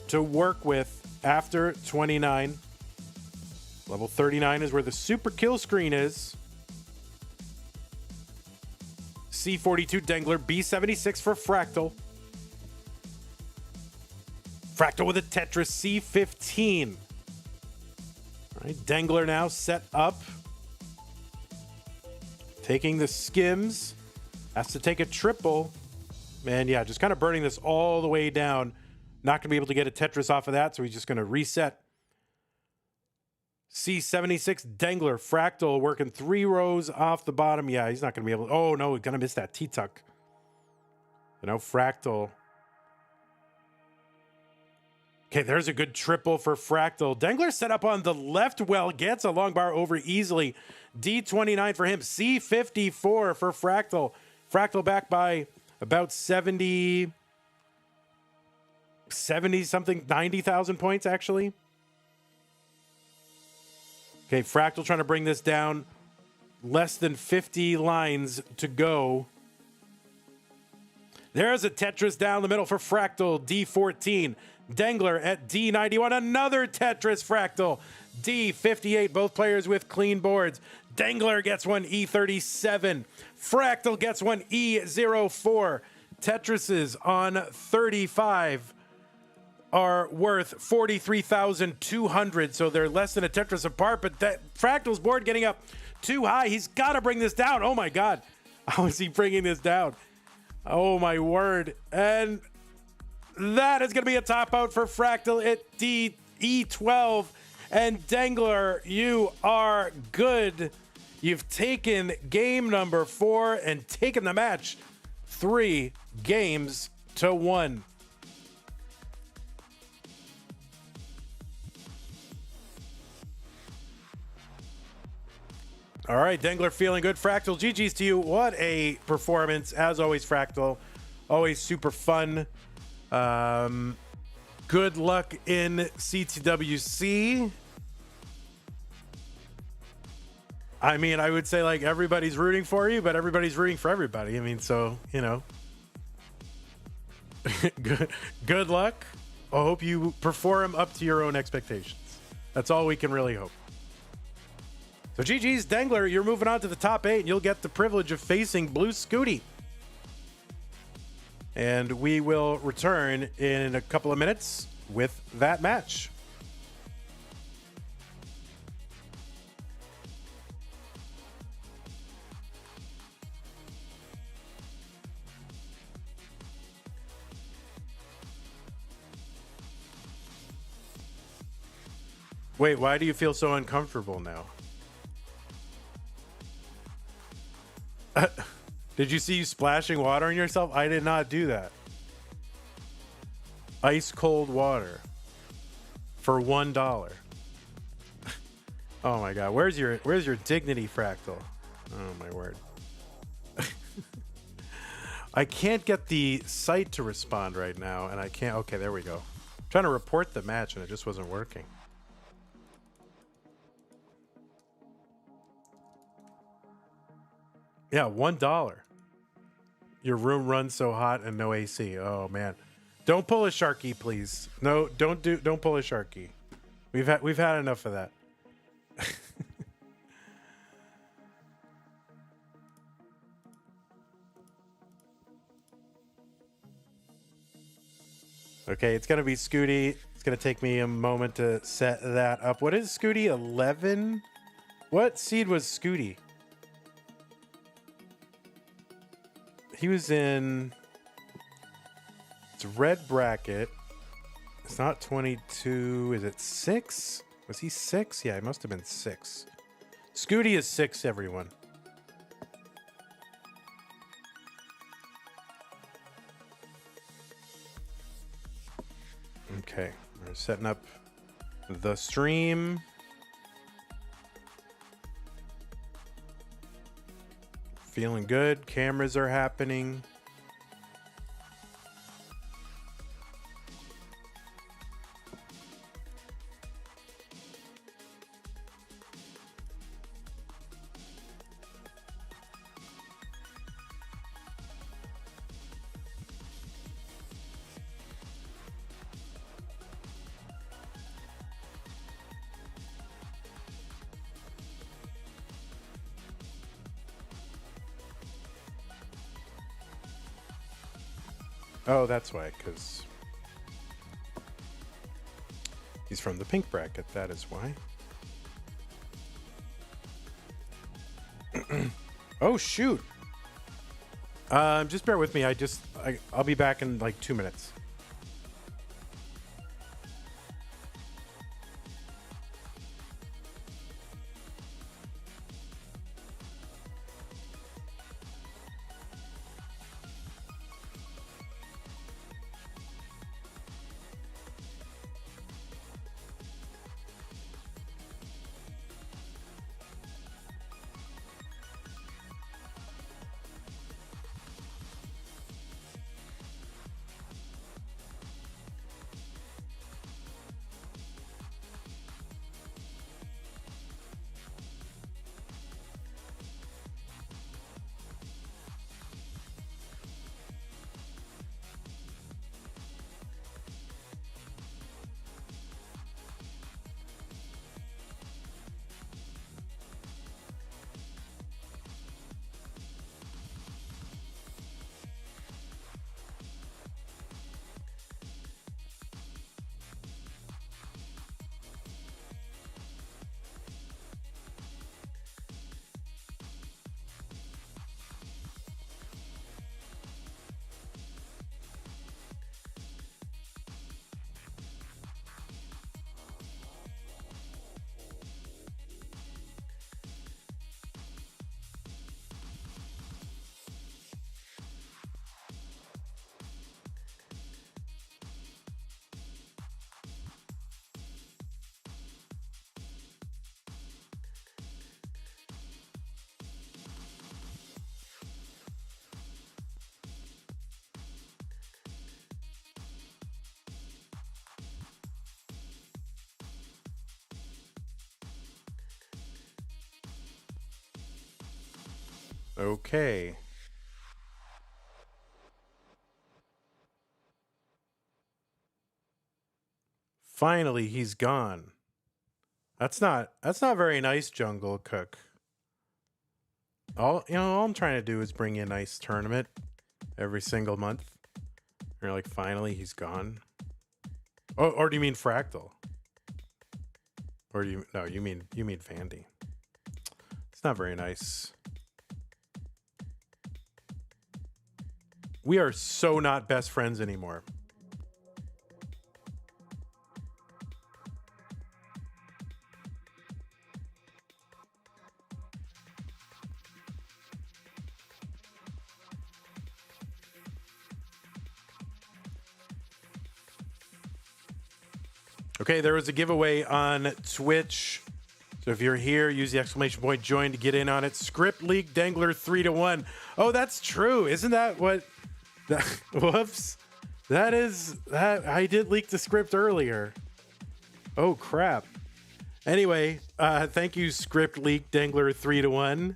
to work with after 29. Level 39 is where the super kill screen is. C42 Dengler, B76 for Fractal. Fractal with a Tetris, C15. All right, Dengler now set up. Taking the skims. Has to take a triple. And yeah, just kind of burning this all the way down. Not going to be able to get a Tetris off of that, so he's just going to reset. C76 Dengler, Fractal working 3 rows off the bottom. Yeah, he's not going to be able to. Oh, no, he's going to miss that T-tuck. You know, Fractal. Okay, there's a good triple for Fractal. Dengler set up on the left well, gets a long bar over easily. D29 for him. C54 for Fractal. Fractal back by about 70. 70 something, 90,000 points actually. Okay, Fractal trying to bring this down. Less than 50 lines to go. There's a Tetris down the middle for Fractal, D14. Dengler at D91. Another Tetris Fractal, D58. Both players with clean boards. Dengler gets one, E37. Fractal gets one, E04. Tetrises on 35 are worth 43,200, so they're less than a Tetris apart, but that Fractal's board getting up too high. He's got to bring this down. Oh my God. How is he bringing this down? Oh my word. And that is going to be a top out for Fractal at E12. And Dengler, you are good. You've taken game number 4 and taken the match 3 games to 1. All right, Dengler feeling good. Fractal, GG's to you. What a performance. As always, Fractal. Always super fun. Good luck in CTWC. I mean, I would say like everybody's rooting for you, but everybody's rooting for everybody. I mean, so, you know. Good luck. I hope you perform up to your own expectations. That's all we can really hope. So GG's, Dengler, you're moving on to the top 8, and you'll get the privilege of facing Blue Scuti. And we will return in a couple of minutes with that match. Wait, why do you feel so uncomfortable now? Did you see you splashing water on yourself? I did not do that. Ice cold water for $1. Oh my God, where's your dignity, Fractal? Oh my word. I can't get the site to respond right now, and I can't. Okay, there we go. I'm trying to report the match, and it just wasn't working. Yeah, $1. Your room runs so hot and no AC. Oh man, don't pull a Sharky, please. No, don't pull a Sharky. We've had enough of that. Okay, it's gonna be Scuti. It's gonna take me a moment to set that up. What is Scuti? 11? What seed was Scuti? He was in, it's red bracket. It's not 22. Is it 6? Was he 6? Yeah, he must have been 6. Scuti is 6, everyone. Okay, we're setting up the stream. Feeling good. Cameras are happening. Oh, that's why, because he's from the pink bracket. That is why. Oh, shoot. Just bear with me. I'll be back in like 2 minutes. Okay. Finally, he's gone. That's not very nice, Jungle Cook. All I'm trying to do is bring you a nice tournament every single month. You're like, finally, he's gone. Oh, or do you mean Fractal? Or do you no? You mean Vandy? It's not very nice. We are so not best friends anymore. Okay, there was a giveaway on Twitch. So if you're here, use the exclamation point join to get in on it. Script leak Dengler 3-1. Oh, that's true. Isn't that what whoops. That I did leak the script earlier. Oh crap. Anyway, thank you, Script Leak Dengler 3-1,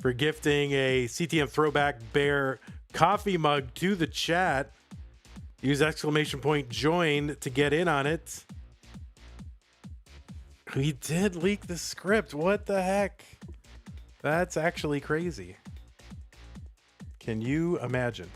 for gifting a CTM Throwback Bear coffee mug to the chat. Use exclamation point join to get in on it. We did leak the script. What the heck? That's actually crazy. Can you imagine?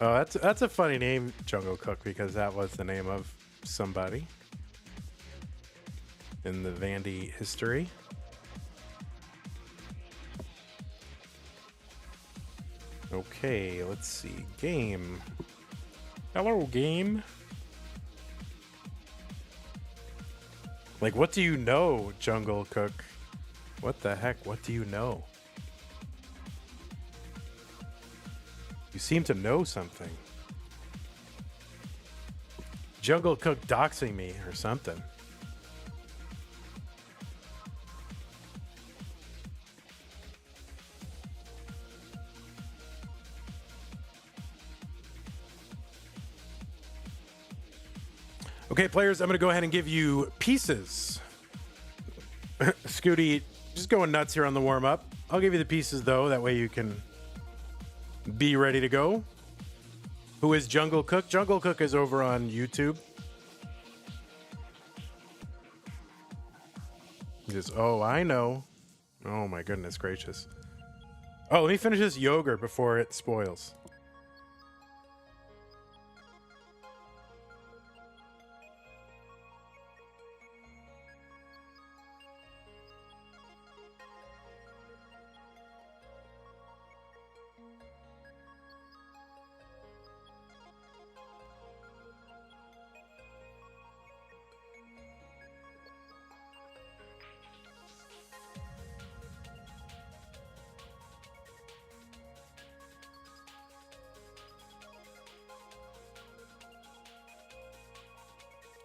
Oh, that's a funny name, Jungle Cook, because that was the name of somebody in the Vandy history. Okay, let's see. Game. Hello, game. Like, what do you know, Jungle Cook? What the heck? What do you know? You seem to know something. Jungle Cook doxing me or something. Okay, players, I'm going to go ahead and give you pieces. Scuti, just going nuts here on the warm-up. I'll give you the pieces, though. That way you can be ready to go. Who is Jungle Cook? Jungle Cook is over on YouTube. He says, oh, I know. Oh, my goodness gracious. Oh, let me finish this yogurt before it spoils.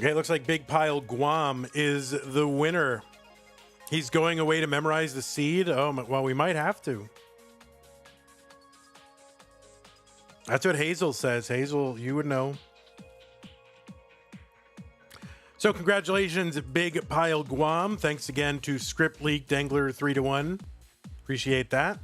Okay, it looks like Big Pile Guam is the winner. He's going away to memorize the seed. Oh, well, we might have to. That's what Hazel says. Hazel, you would know. So congratulations, Big Pile Guam. Thanks again to Script Leak Dengler 3-1. Appreciate that.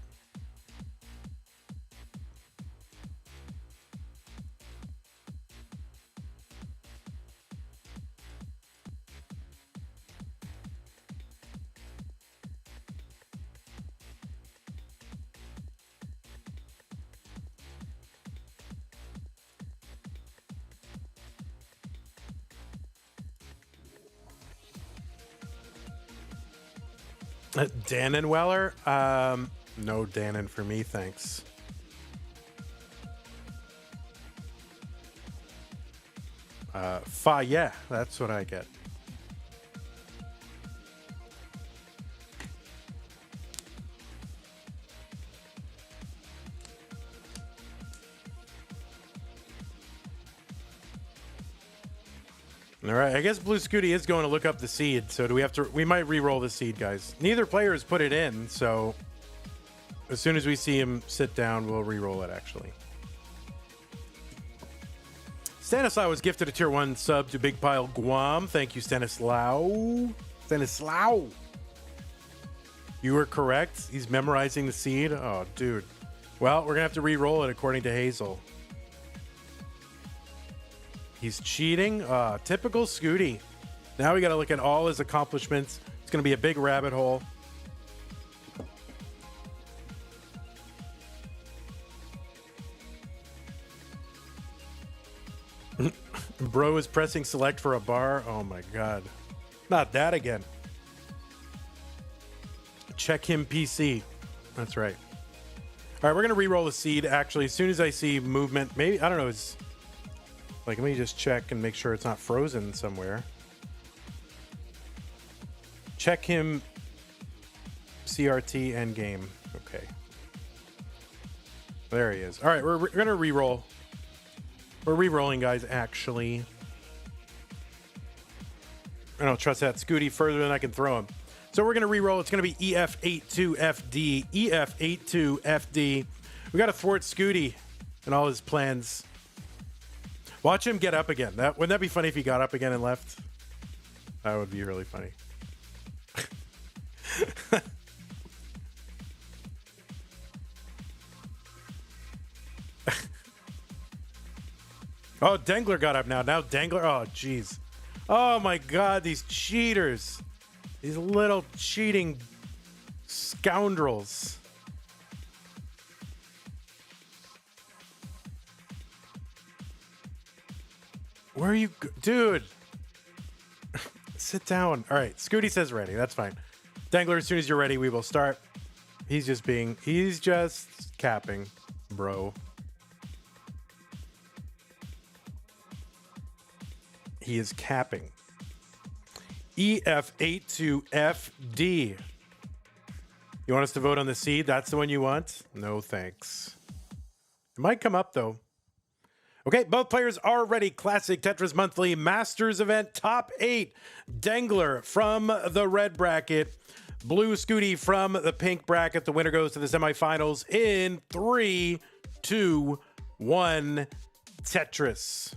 Dannon Weller? No Dannon for me, thanks. Yeah, that's what I get. All right, I guess Blue Scuti is going to look up the seed. So do we have to? We might re-roll the seed, guys. Neither player has put it in, so as soon as we see him sit down, we'll re-roll it. Actually, Stanislaw was gifted a tier 1 sub to Big Pile Guam. Thank you, Stanislaw. Stanislaw. You were correct. He's memorizing the seed. Oh, dude. Well, we're gonna have to re-roll it according to Hazel. He's cheating. Typical Scuti. Now we got to look at all his accomplishments. It's going to be a big rabbit hole. Bro is pressing select for a bar. Oh my God. Not that again. Check him PC. That's right. All right, we're going to re-roll the seed. Actually, as soon as I see movement, maybe, I don't know, it's like, let me just check and make sure it's not frozen somewhere. Check him CRT endgame. Okay. There he is. All right, we're going to re-roll. We're re-rolling, guys, actually. I don't trust that Scuti further than I can throw him. So we're going to re-roll. It's going to be EF82FD. EF82FD. We got to thwart Scuti and all his plans. Watch him get up again. Wouldn't that be funny if he got up again and left? That would be really funny. Oh, Dengler got up now. Now Dengler. Oh, jeez. Oh, my God. These cheaters. These little cheating scoundrels. Where are you? Dude. Sit down. All right. Scuti says ready. That's fine. Dengler, as soon as you're ready, we will start. He's just capping, bro. He is capping. EF82FD. You want us to vote on the seed? That's the one you want? No, thanks. It might come up, though. Okay, both players are ready. Classic Tetris Monthly Masters event, top 8. Dengler from the red bracket. Blue Scuti from the pink bracket. The winner goes to the semifinals in 3, 2, 1. Tetris.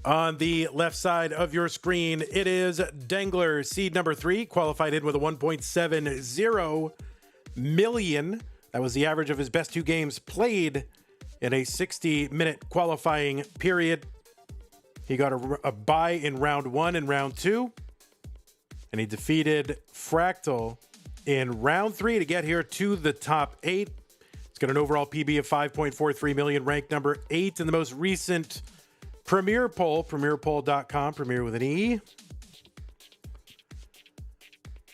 On the left side of your screen, it is Dengler, seed number 3, qualified in with a 1.70 million. That was the average of his best 2 games played in a 60-minute qualifying period. He got a bye in round 1 and round 2. And he defeated Fractal in round 3 to get here to the top 8. He's got an overall PB of 5.43 million, ranked number 8 in the most recent Premier poll, premierpoll.com, Premier with an E.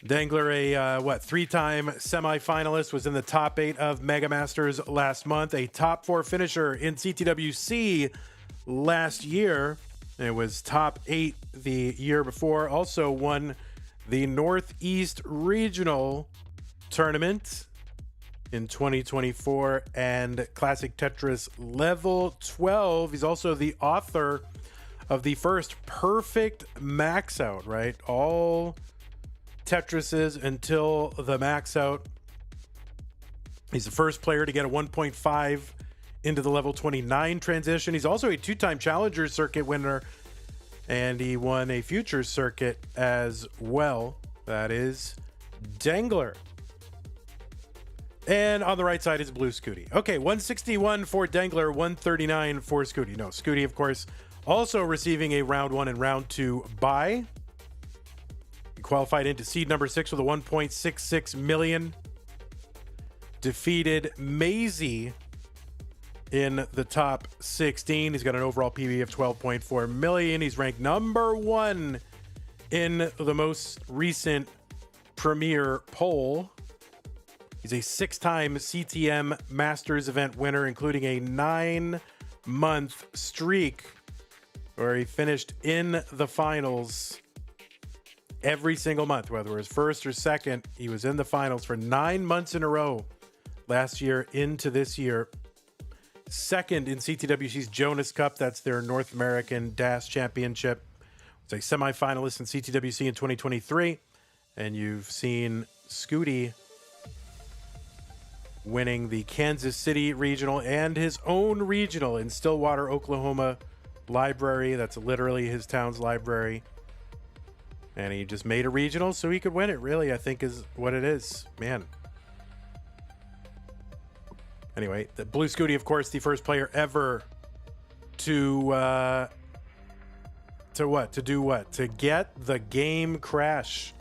Dengler, a 3-time semifinalist, was in the top 8 of Mega Masters last month. A top 4 finisher in CTWC last year. It was top 8 the year before. Also won the Northeast Regional Tournament in 2024 and Classic Tetris Level 12. He's also the author of the first perfect max out, right? All Tetrises until the max out. He's the first player to get a 1.5 into the level 29 transition. He's also a 2-time Challenger Circuit winner, and he won a Futures Circuit as well. That is Dengler. And on the right side is Blue Scuti. Okay, 161 for Dengler, 139 for Scuti. No, Scuti, of course, also receiving a round 1 and round 2 bye. He qualified into seed number 6 with a 1.66 million. Defeated Maisie in the top 16. He's got an overall PB of 12.4 million. He's ranked number 1 in the most recent Premier poll. He's a 6-time CTM Masters event winner, including a 9-month streak where he finished in the finals every single month, whether it was first or second. He was in the finals for 9 months in a row last year into this year. second in CTWC's Jonas Cup. That's their North American Dash Championship. It's a semifinalist in CTWC in 2023. And you've seen Scuti winning the Kansas City Regional and his own regional in Stillwater, Oklahoma library. That's literally his town's library. And he just made a regional so he could win it, really, I think is what it is. Man. Anyway, the Blue Scuti, of course, the first player ever to do what? To get the game crash.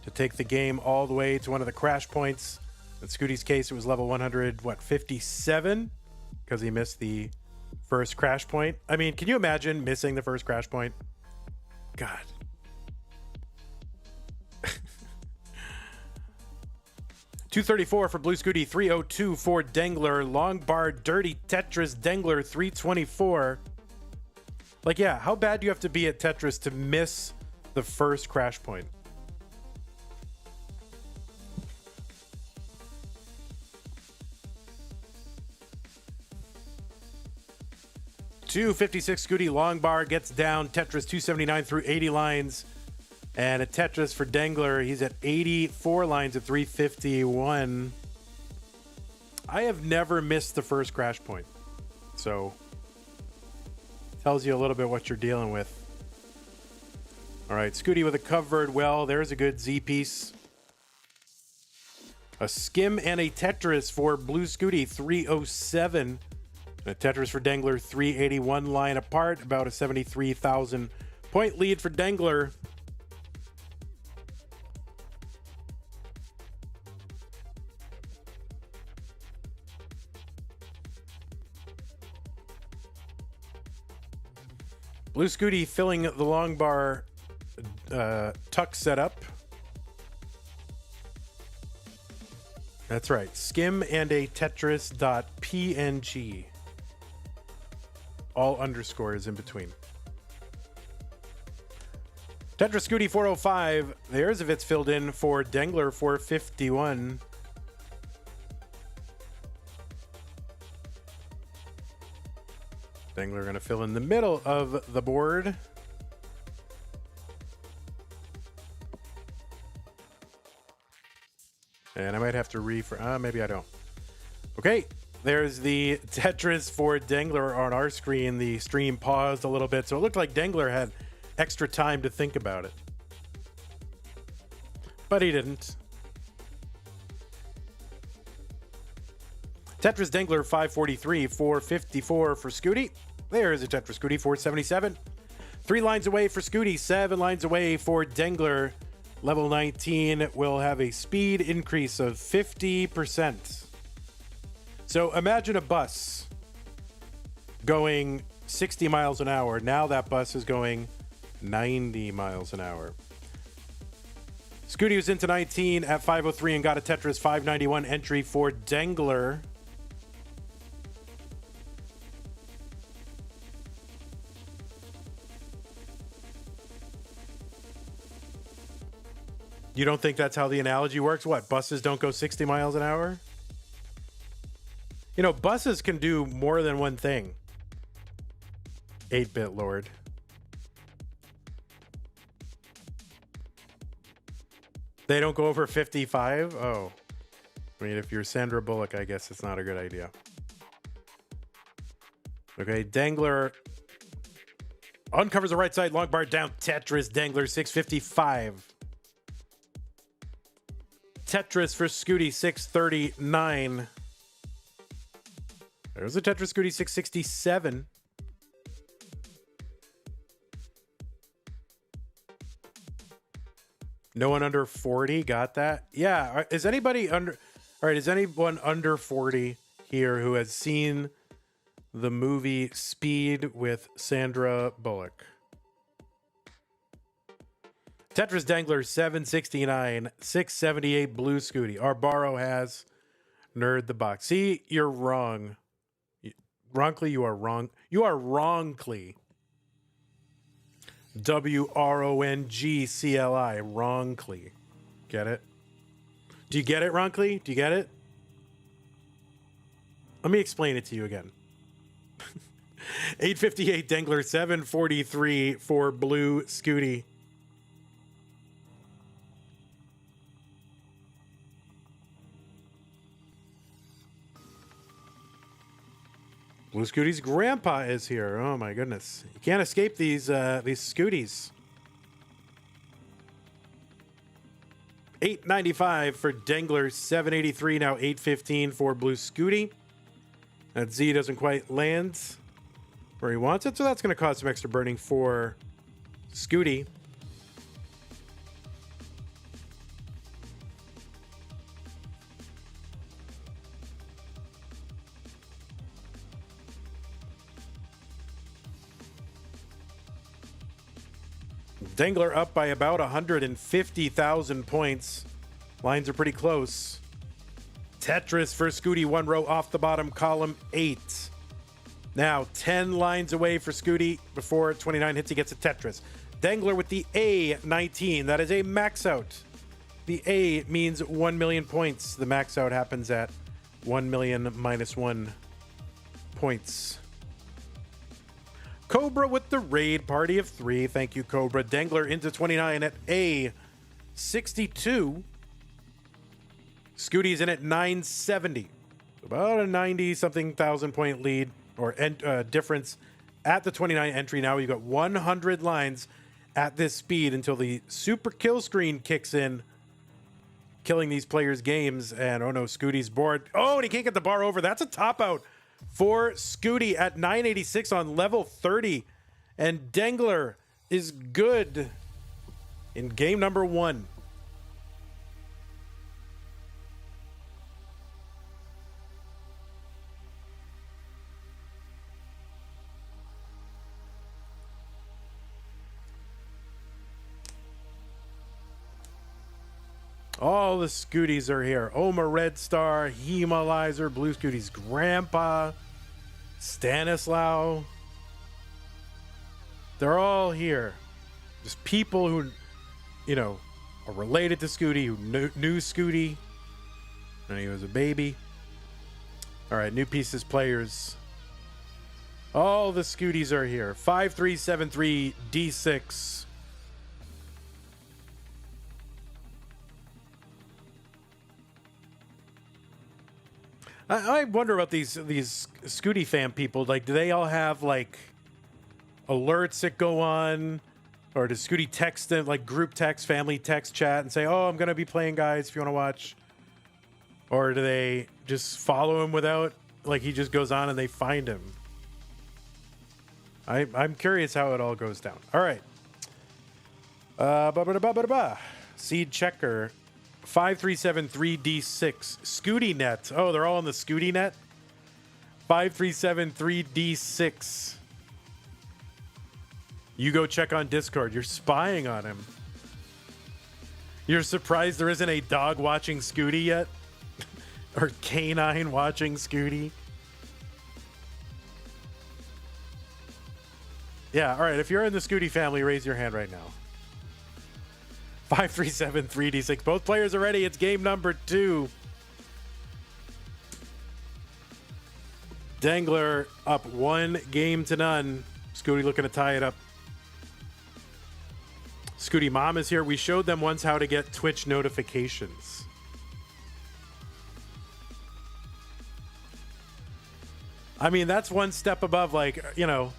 To take the game all the way to one of the crash points. In Scuti's case, it was level 157 because he missed the first crash point. I mean, can you imagine missing the first crash point? God. $234 for Blue Scuti, $302 for Dengler, long bar, dirty Tetris, Dengler, $324. Like, yeah, how bad do you have to be at Tetris to miss the first crash point? $256 Scuti, long bar, gets down, Tetris, 279 through 80 lines. And a Tetris for Dengler, he's at 84 lines at 351. I have never missed the first crash point. So, tells you a little bit what you're dealing with. All right, Scuti with a covered well. There's a good Z piece. A skim and a Tetris for Blue Scuti, 307. And a Tetris for Dengler, 381, line apart. About a 73,000 point lead for Dengler. Blue Scuti filling the long bar tuck setup. That's right. Skim and a Tetris.png. All underscores in between. Tetris Scuti 405. There's if it's filled in for Dengler 451. Dengler going to fill in the middle of the board. And I might have to maybe I don't. Okay, there's the Tetris for Dengler on our screen. The stream paused a little bit, so it looked like Dengler had extra time to think about it. But he didn't. Tetris Dengler 543, 454 for Scuti. There's a Tetris Scuti 477. 3 lines away for Scuti, 7 lines away for Dengler. Level 19 will have a speed increase of 50%. So imagine a bus going 60 miles an hour. Now that bus is going 90 miles an hour. Scuti was into 19 at 503 and got a Tetris 591 entry for Dengler. You don't think that's how the analogy works? What, buses don't go 60 miles an hour? You know, buses can do more than one thing. 8-bit Lord. They don't go over 55? Oh. I mean, if you're Sandra Bullock, I guess it's not a good idea. Okay, Dengler uncovers the right side, long bar down, Tetris, Dengler, 655. Tetris for Scuti, 639. There's a Tetris Scuti, 667. No one under 40 got that? Yeah. Is anybody under... All right, is anyone under 40 here who has seen the movie Speed with Sandra Bullock? Tetris Dengler, 769, 678 Blue Scuti. Arbaro has Nerd the Box. See, you're wrong. Wrongly, you are wrong. You are wrongly. WRONGCLI. Wrongly. Get it? Do you get it, Wrongly? Do you get it? Let me explain it to you again. 858 Dengler, 743 for blue Scuti. Blue Scuti's grandpa is here. Oh my goodness. You can't escape these Scutis. 895 for Dengler, 783 now 815 for blue Scuti. That Z doesn't quite land where he wants it, so that's going to cause some extra burning for Scuti. Dengler up by about 150,000 points. Lines are pretty close. Tetris for Scuti, one row off the bottom, column 8. Now 10 lines away for Scuti. Before 29 hits, he gets a Tetris. Dengler with the A19. That is a max out. The A means 1 million points. The max out happens at 1 million minus 1 points. Cobra with the raid party of 3. Thank you, Cobra. Dengler into 29 at A62. Scuti's in at 970. About a 90-something thousand point lead or difference at the 29 entry. Now you've got 100 lines at this speed until the super kill screen kicks in, killing these players' games. And oh no, Scuti's bored. Oh, and he can't get the bar over. That's a top out for Scuti at 986 on level 30. And Dengler is good in game number 1. All the Scutis are here. Oma Red Star, Hemalizer, Blue Scuti's grandpa, Stanislaw. They're all here. Just people who, you know, are related to Scuti, who knew Scuti when he was a baby. All right, new pieces, players. All the Scutis are here. 5373 D6. I wonder about these Scuti fan people. Like, do they all have like alerts that go on, or does Scuti text them, like group text, family text, chat, and say, "Oh, I'm gonna be playing, guys, if you want to watch," or do they just follow him without, like, he just goes on and they find him? I'm curious how it all goes down. All right. Seed checker. 5373D6. Scuti net. Oh, they're all on the Scuti net. 5373D6. You go check on Discord. You're spying on him. You're surprised there isn't a dog watching Scuti yet? Or canine watching Scuti? Yeah, all right. If you're in the Scuti family, raise your hand right now. 5373D6. Both players are ready. It's game number 2. Dengler up 1 game to none. Scuti looking to tie it up. Scuti mom is here. We showed them once how to get Twitch notifications. I mean, that's one step above, like, you know,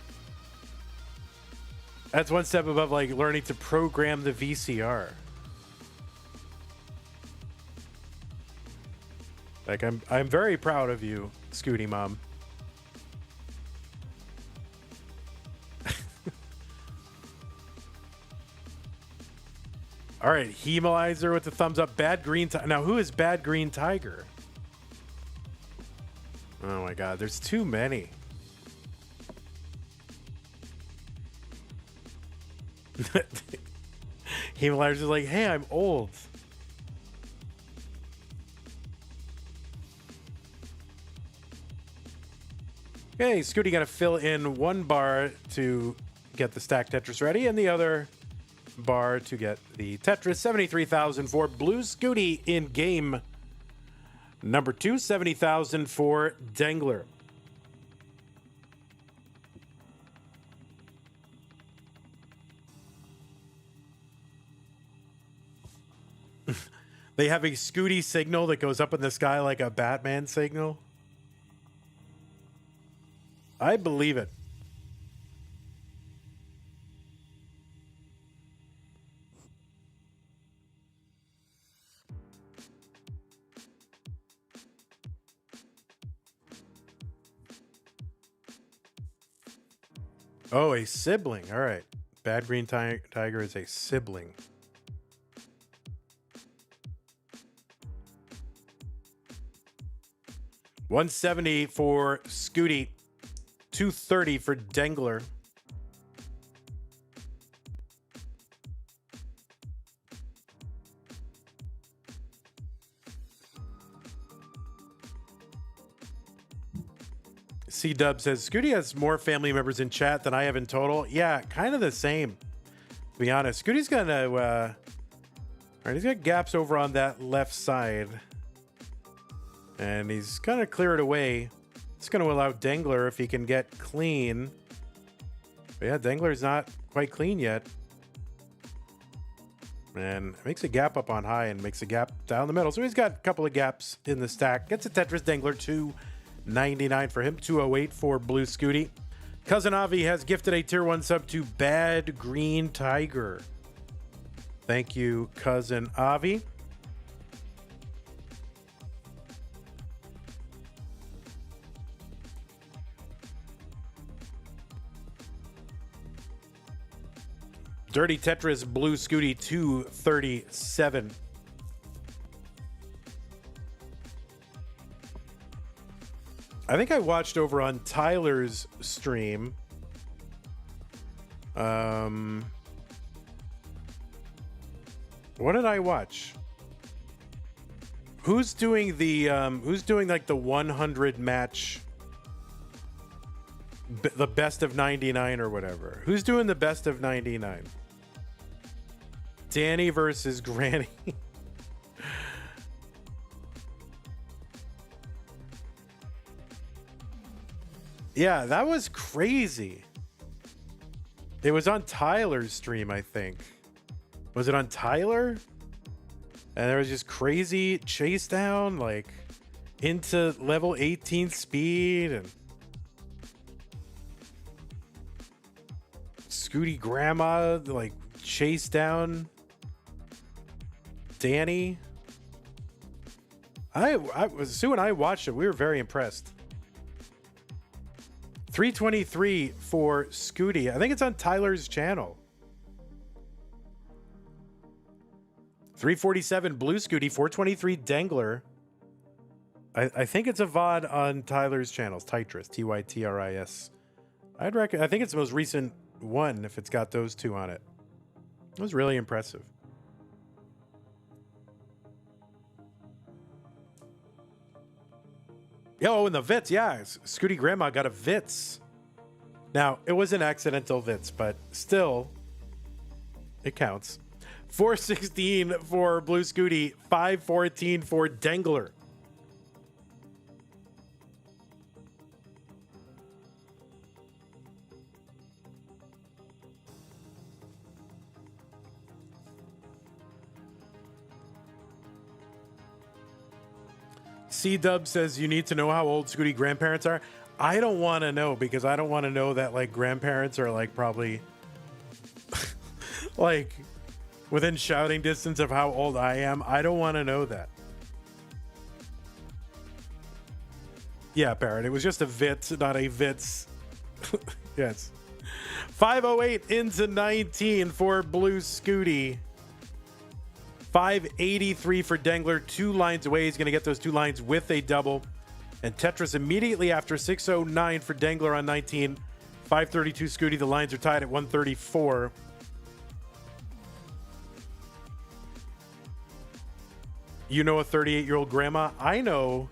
that's one step above, like, learning to program the VCR. Like, I'm very proud of you, Scuti mom. All right, Hemalizer with the thumbs up. Bad Green Tiger. Now, who is Bad Green Tiger? Oh my God, there's too many. Hemalizer's like, hey, I'm old. Okay, Scuti got to fill in 1 bar to get the stack Tetris ready, and the other bar to get the Tetris. 73,000 for blue Scuti in game number 2. 70,000 for Dengler. They have a Scuti signal that goes up in the sky like a Batman signal. I believe it. Oh, a sibling. All right. Bad Green Tiger is a sibling. $170 for Scuti. $230 for Dengler. C-Dub says, Scuti has more family members in chat than I have in total. Yeah, kind of the same, to be honest. Scuti's got all right, he's got gaps over on that left side. And he's going to clear it away. It's going to allow Dengler if he can get clean. But yeah, Dengler's not quite clean yet. And makes a gap up on high and makes a gap down the middle. So he's got a couple of gaps in the stack. Gets a Tetris Dengler, $2.99 for him. $2.08 for Blue Scuti. Cousin Avi has gifted a tier 1 sub to Bad Green Tiger. Thank you, Cousin Avi. Dirty Tetris Blue Scuti, $2.37. I think I watched over on Tyler's stream. What did I watch? Who's doing like the 100 match, the best of 99 or whatever? Who's doing the best of 99? Danny versus Granny. Yeah, that was crazy. It was on Tyler's stream, I think. Was it on Tyler? And there was just crazy chase down, like into level 18 speed, and Scuti grandma like chase down Danny. Sue and I watched it. We were very impressed. 323 for Scuti. I think it's on Tyler's channel. 347 Blue Scuti, 423 Dengler. I think it's a VOD on Tyler's channels. Tetris, Tytris. I think it's the most recent one if it's got those two on it. It was really impressive. Oh, and the Vits, yeah. Scuti Grandma got a Vits. Now, it was an accidental Vits, but still, it counts. 416 for Blue Scuti, 514 for Dengler. C-Dub says you need to know how old Scuti grandparents are. I don't want to know, because I don't want to know that like grandparents are like probably like within shouting distance of how old I am. I don't want to know that. Yeah, Parrot. It was just a Vits, not a Vits. Yes. 508 into 19 for Blue Scuti. 583 for Dengler. 2 lines away. He's going to get those 2 lines with a double. And Tetris immediately after 609 for Dengler on 19. 532 Scuti. The lines are tied at 134. You know a 38-year-old grandma? I know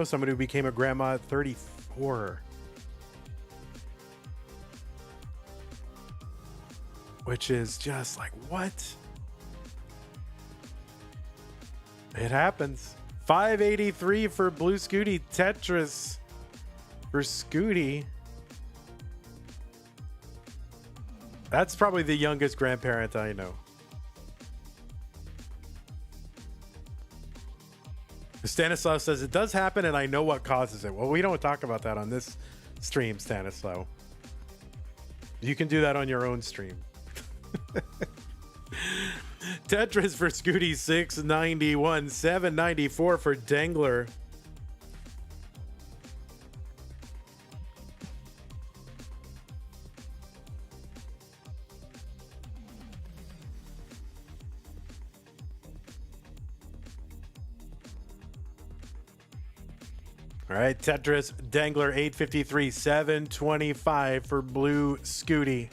somebody who became a grandma at 34. Which is just like, what? It happens. 583 for Blue Scuti. Tetris for Scuti. That's probably the youngest grandparent I know. Stanislav says it does happen and I know what causes it. Well, we don't talk about that on this stream, Stanislav. You can do that on your own stream. Tetris for Scuti, 691, 794 for Dengler. All right, Tetris, Dengler, 853, 725 for Blue Scuti.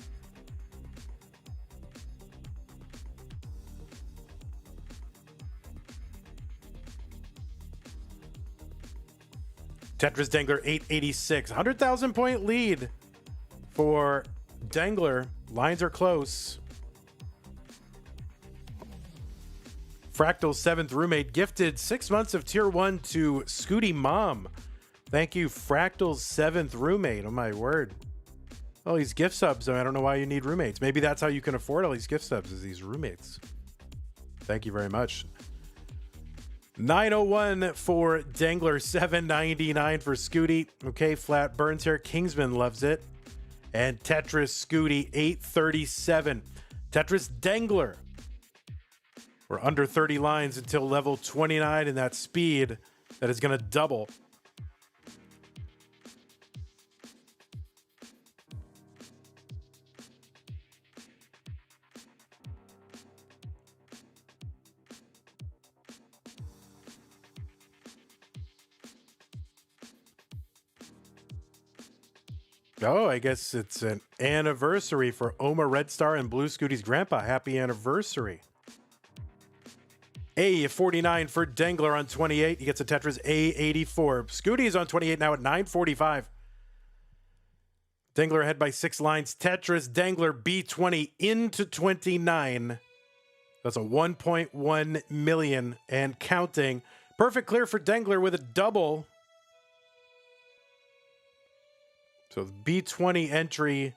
Tetris, Dengler, 886. 100,000 point lead for Dengler. Lines are close. Fractal's 7th roommate gifted 6 months of tier 1 to Scuti Mom. Thank you, Fractal's 7th roommate. Oh, my word. All these gift subs. I don't know why you need roommates. Maybe that's how you can afford all these gift subs, is these roommates. Thank you very much. 901 for Dengler, 799 for Scuti. Okay, flat burns here. Kingsman loves it. And Tetris Scuti, 837. Tetris Dengler. We're under 30 lines until level 29, and that speed that is going to double. Oh, I guess it's an anniversary for Oma Red Star and Blue Scuti's grandpa. Happy anniversary. A49 for Dengler on 28. He gets a Tetris A84. Scuti is on 28 now at 945. Dengler ahead by 6 lines. Tetris, Dengler, B20 into 29. That's a 1.1 million and counting. Perfect clear for Dengler with a double. So the B20 entry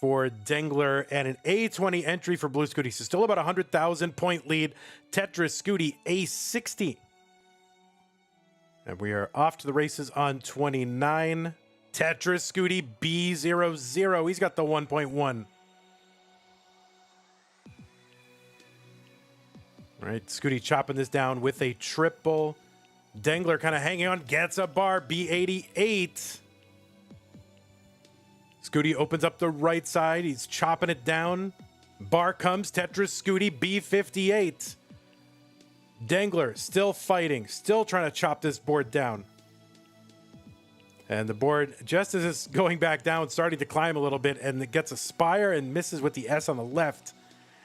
for Dengler and an A20 entry for Blue Scuti. So still about 100,000 point lead. Tetris Scuti A60. And we are off to the races on 29. Tetris Scuti B00. He's got the 1.1. All right, Scuti chopping this down with a triple. Dengler kind of hanging on, gets a bar, B88. Scuti opens up the right side. He's chopping it down. Bar comes. Tetris Scuti B58. Dengler still fighting, still trying to chop this board down. And the board, just as it's going back down, starting to climb a little bit, and it gets a spire and misses with the S on the left.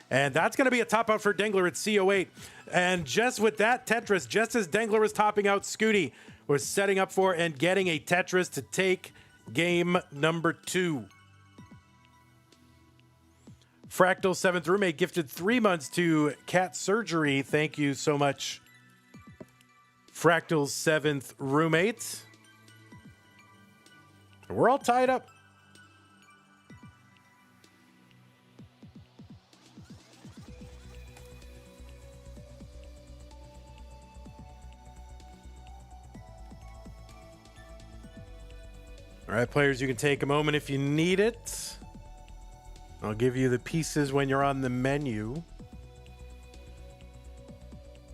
And that's going to be a top out for Dengler at CO8. And just with that, Tetris, just as Dengler was topping out, Scuti was setting up for and getting a Tetris to take game number 2. Fractal 7th roommate gifted 3 months to Cat Surgery. Thank you so much, Fractal's 7th roommate. We're all tied up. All right, players, you can take a moment if you need it. I'll give you the pieces when you're on the menu.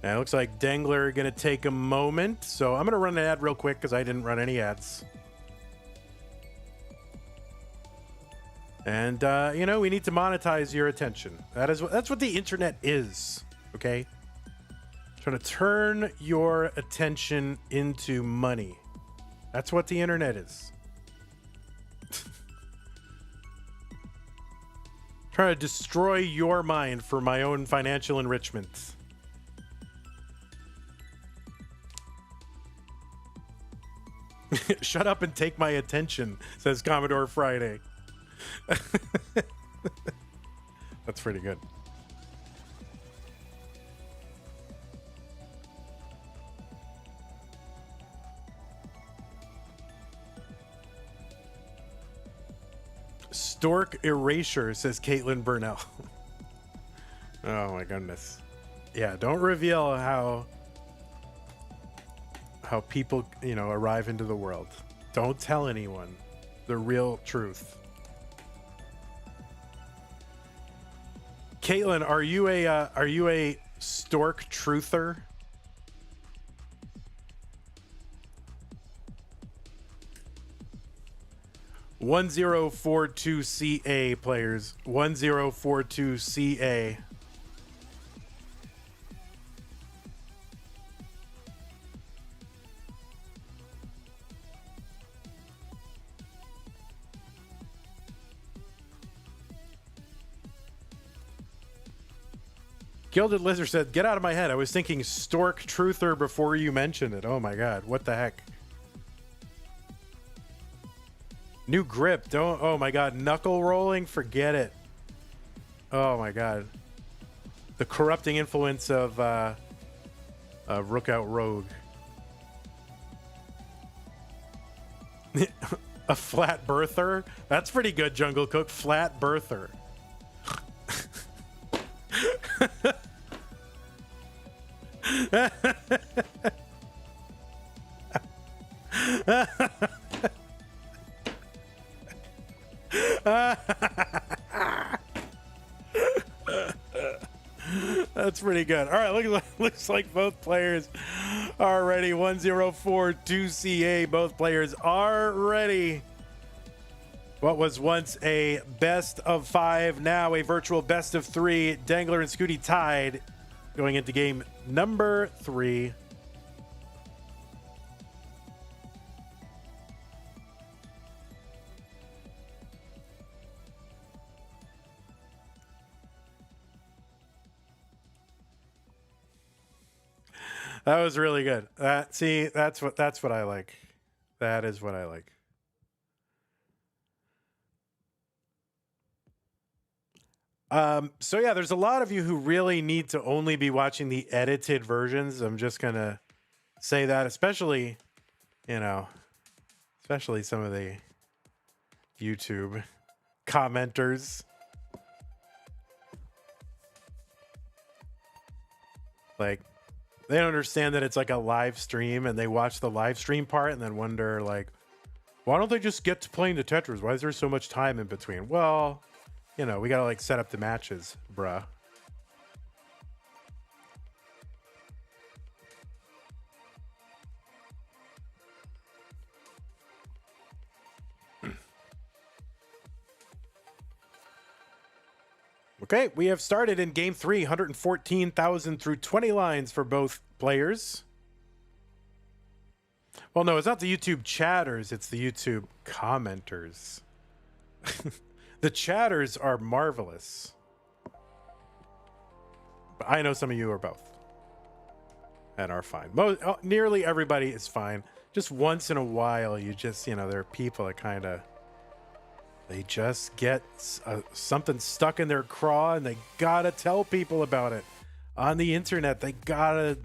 And it looks like Dengler going to take a moment. So I'm going to run an ad real quick because I didn't run any ads. And, you know, we need to monetize your attention. That's what the internet is, okay? Trying to turn your attention into money. That's what the internet is. Trying to destroy your mind for my own financial enrichment. Shut up and take my attention, says Commodore Friday. That's pretty good. Stork Erasure, says Caitlin Burnell. Oh my goodness. Yeah, don't reveal how how people, you know, arrive into the world. Don't tell anyone the real truth. Caitlin, are you a stork truther? (1042CA) players. 1042CA. Gilded Lizard said, "Get out of my head. I was thinking stork truther before you mentioned it." Oh my god, what the heck? New grip. Don't. Oh my god, knuckle rolling. Forget it. Oh my god. The corrupting influence of Rook Out Rogue. A flat birther. That's pretty good, Jungle Cook. Flat birther. That's pretty good. All right, looks like both players are ready. 1042CA. Both players are ready. What was once a best of 5, now a virtual best of 3. Dengler and Scuti tied going into game number 3. That was really good. That's what I like. That is what I like. So yeah, there's a lot of you who really need to only be watching the edited versions. I'm just gonna say that, especially, you know, especially some of the YouTube commenters. Like, they don't understand that it's like a live stream, and they watch the live stream part and then wonder, like, why don't they just get to playing the Tetris? Why is there so much time in between? Well, you know, we gotta like set up the matches, bruh. Okay, we have started in game 3, 114,000 through 20 lines for both players. Well, no, it's not the YouTube chatters, it's the YouTube commenters. The chatters are marvelous. But I know some of you are both. And are fine. Nearly everybody is fine. Just once in a while, you just, you know, there are people that kind of, they just get something stuck in their craw and they gotta tell people about it. On the internet, they gotta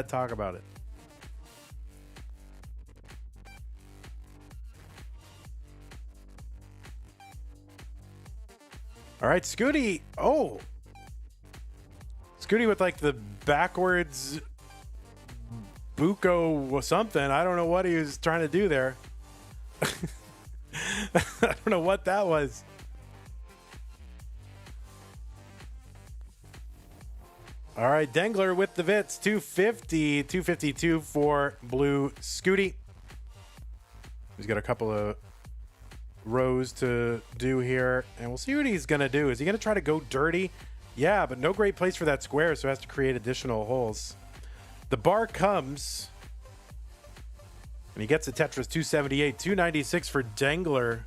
talk about it. All right, Scuti. Oh, Scuti with like the backwards buko or something. I don't know what he was trying to do there. I don't know what that was. All right, Dengler with the Vits. 250, 252 for blue Scuti. He's got a couple of rows to do here, and we'll see what he's gonna do. Is he gonna try to go dirty? Yeah, but no great place for that square, so he has to create additional holes. The bar comes, and he gets a Tetris. 278, 296 for Dengler.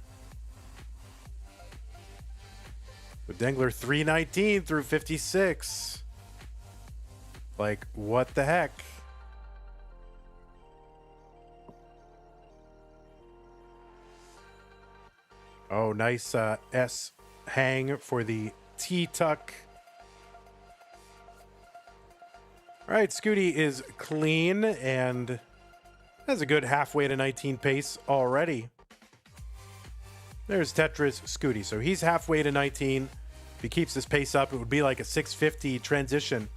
With Dengler 319 through 56. Like, what the heck? Oh, nice S hang for the T-tuck. All right, Scuti is clean and has a good halfway to 19 pace already. There's Tetris Scuti. So he's halfway to 19. If he keeps this pace up, it would be like a 650 transition.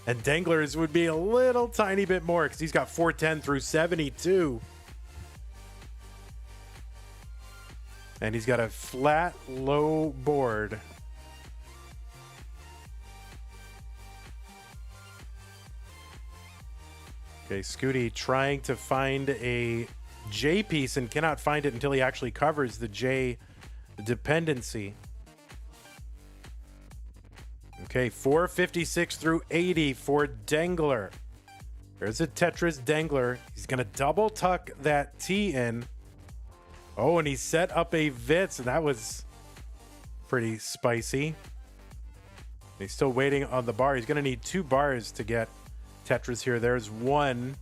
And Dengler's would be a little tiny bit more because he's got 410 through 72. And he's got a flat, low board. Okay, Scuti trying to find a J piece and cannot find it until he actually covers the J dependency. Okay, 456 through 80 for Dengler. There's a Tetris Dengler. He's going to double tuck that T in. Oh, and he set up a Vitz, and that was pretty spicy. He's still waiting on the bar. He's going to need 2 bars to get Tetris here. There's 1.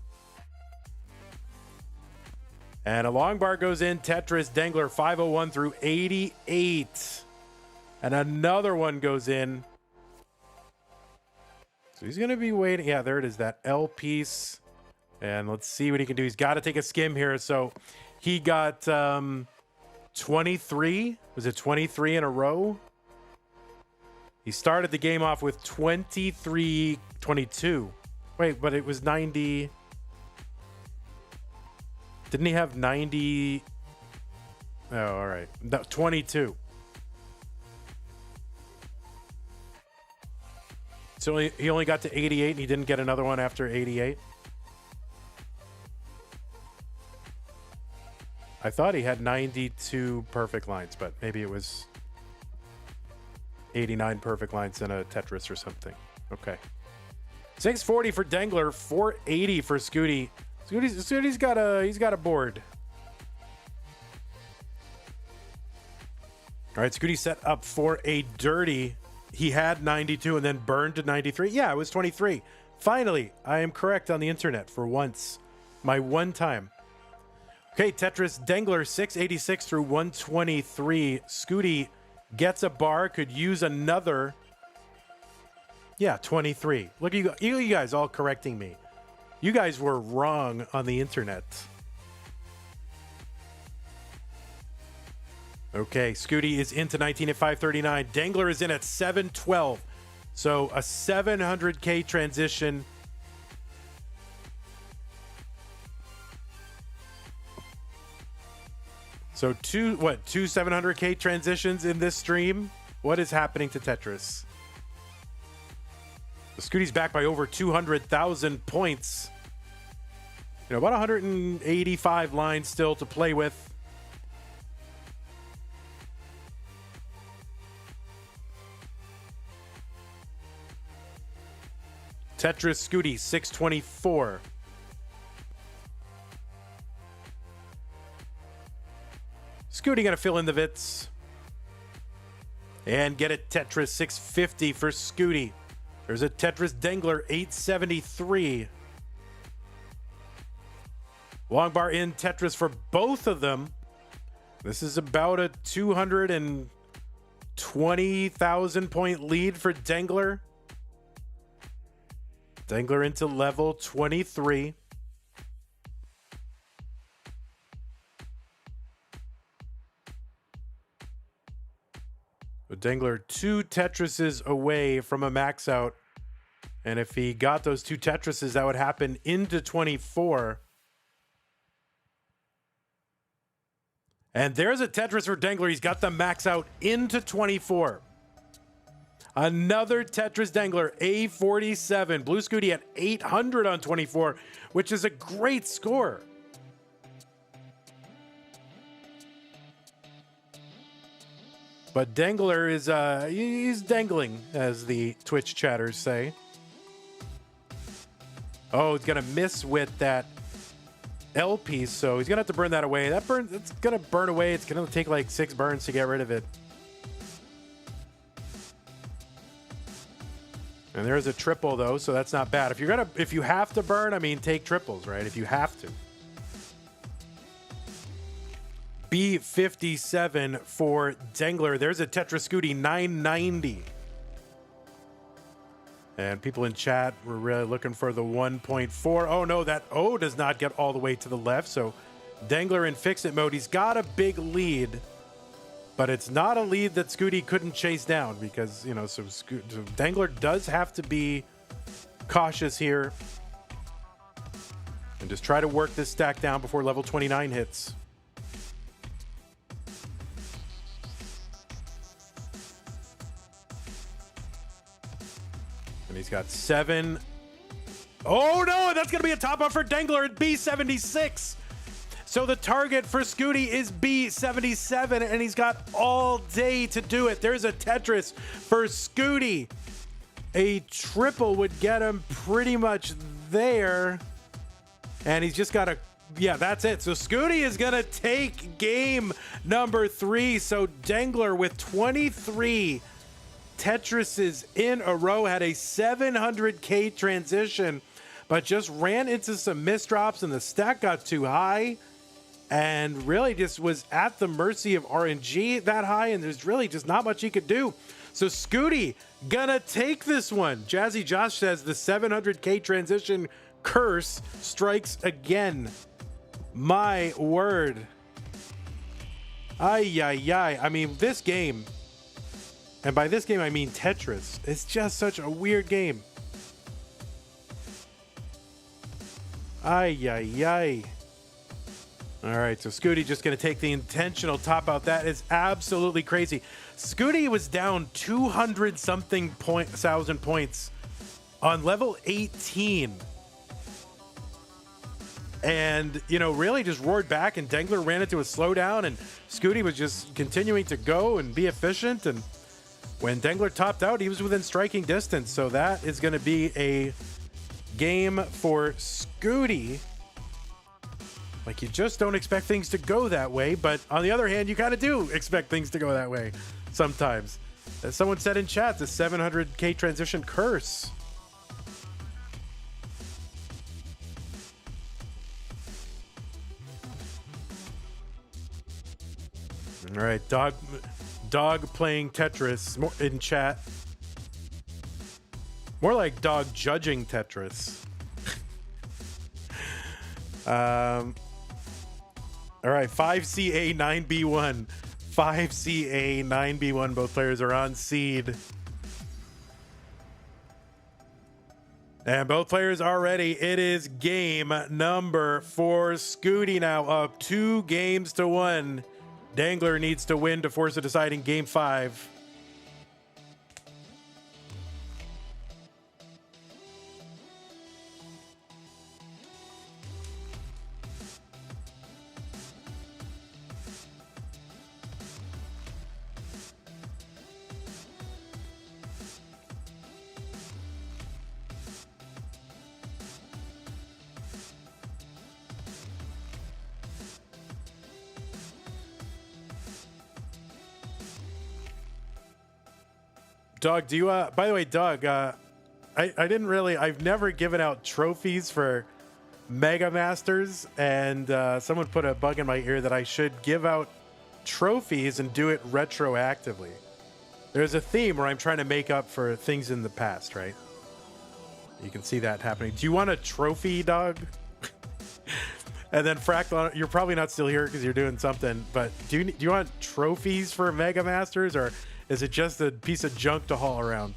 And a long bar goes in. Tetris Dengler 501 through 88. And another one goes in. So he's going to be waiting. Yeah, there it is, that L piece. And let's see what he can do. He's got to take a skim here. So he got 23. Was it 23 in a row? He started the game off with 23, 22. Wait, but it was 90. Didn't he have 90? Oh, all right. No, 22. So he only got to 88 and he didn't get another one after 88. I thought he had 92 perfect lines, but maybe it was 89 perfect lines in a Tetris or something. Okay. 640 for Dengler, 480 for Scuti. Scuti's got a board. All right, Scuti set up for a dirty. He had 92 and then burned to 93. Yeah, it was 23. Finally, I am correct on the internet for once. My one time. Okay, Tetris Dengler 686 through 123. Scuti gets a bar, could use another. Yeah, 23. Look at you guys all correcting me. You guys were wrong on the internet. Okay, Scuti is into 19 at 539. Dengler is in at 712. So a 700K transition. So two 700K transitions in this stream? What is happening to Tetris? The Scuti's back by over 200,000 points. You know, about 185 lines still to play with. Tetris Scuti 624. Scuti gonna fill in the Vitz. And get a Tetris 650 for Scuti. There's a Tetris Dengler 873. Long bar in Tetris for both of them. This is about a 220,000 point lead for Dengler. Dengler into level 23. Dengler 2 Tetrises away from a max out. And if he got those 2 Tetrises, that would happen into 24. And there's a Tetris for Dengler. He's got the max out into 24. Another Tetris Dengler, A47. Blue Scuti at 800 on 24, which is a great score. But Dengler is, he's dangling, as the Twitch chatters say. Oh, he's going to miss with that L piece, so he's going to have to burn that away. It's going to burn away. It's going to take like 6 burns to get rid of it. And there's a triple, though, so that's not bad. If you have to burn, I mean, take triples, right? If you have to. B57 for Dengler. There's a Tetris Scuti 990. And people in chat were really looking for the 1.4. Oh, no, that O does not get all the way to the left. So Dengler in fix-it mode. He's got a big lead, but it's not a lead that Scuti couldn't chase down because, you know, so Dengler does have to be cautious here and just try to work this stack down before level 29 hits. And he's got 7. Oh no, that's gonna be a top up for Dengler at B76. So the target for Scuti is B77, and he's got all day to do it. There's a Tetris for Scuti. A triple would get him pretty much there. And he's just got a, yeah, that's it. So Scuti is gonna take game number 3. So Dengler with 23 Tetrises in a row had a 700k transition, but just ran into some misdrops and the stack got too high and really just was at the mercy of RNG that high, and there's really just not much he could do. So Scuti gonna take this one. Jazzy Josh says the 700k transition curse strikes again. My word. Ay, ay, ay. I mean, this game, and by this game I mean Tetris, it's just such a weird game. Ay, ay, ay. All right, so Scuti just going to take the intentional top out. That is absolutely crazy. Scuti was down 200-something thousand points on level 18. And, you know, really just roared back, and Dengler ran into a slowdown, and Scuti was just continuing to go and be efficient. And when Dengler topped out, he was within striking distance. So that is going to be a game for Scuti. Like, you just don't expect things to go that way, but on the other hand, you kind of do expect things to go that way sometimes. As someone said in chat, the 700k transition curse. All right, dog playing Tetris in chat. More like dog judging Tetris. All right, 5CA, 9B1. 5CA, 9B1. Both players are on seed. And both players are ready. It is game number 4. Scuti now up 2 games to 1. Dengler needs to win to force a deciding game 5. Doug, do you, by the way, Doug, I didn't really, I've never given out trophies for Mega Masters, and someone put a bug in my ear that I should give out trophies and do it retroactively. There's a theme where I'm trying to make up for things in the past, right? You can see that happening. Do you want a trophy, Doug? And then Fractal, you're probably not still here because you're doing something, but do you want trophies for Mega Masters, or is it just a piece of junk to haul around?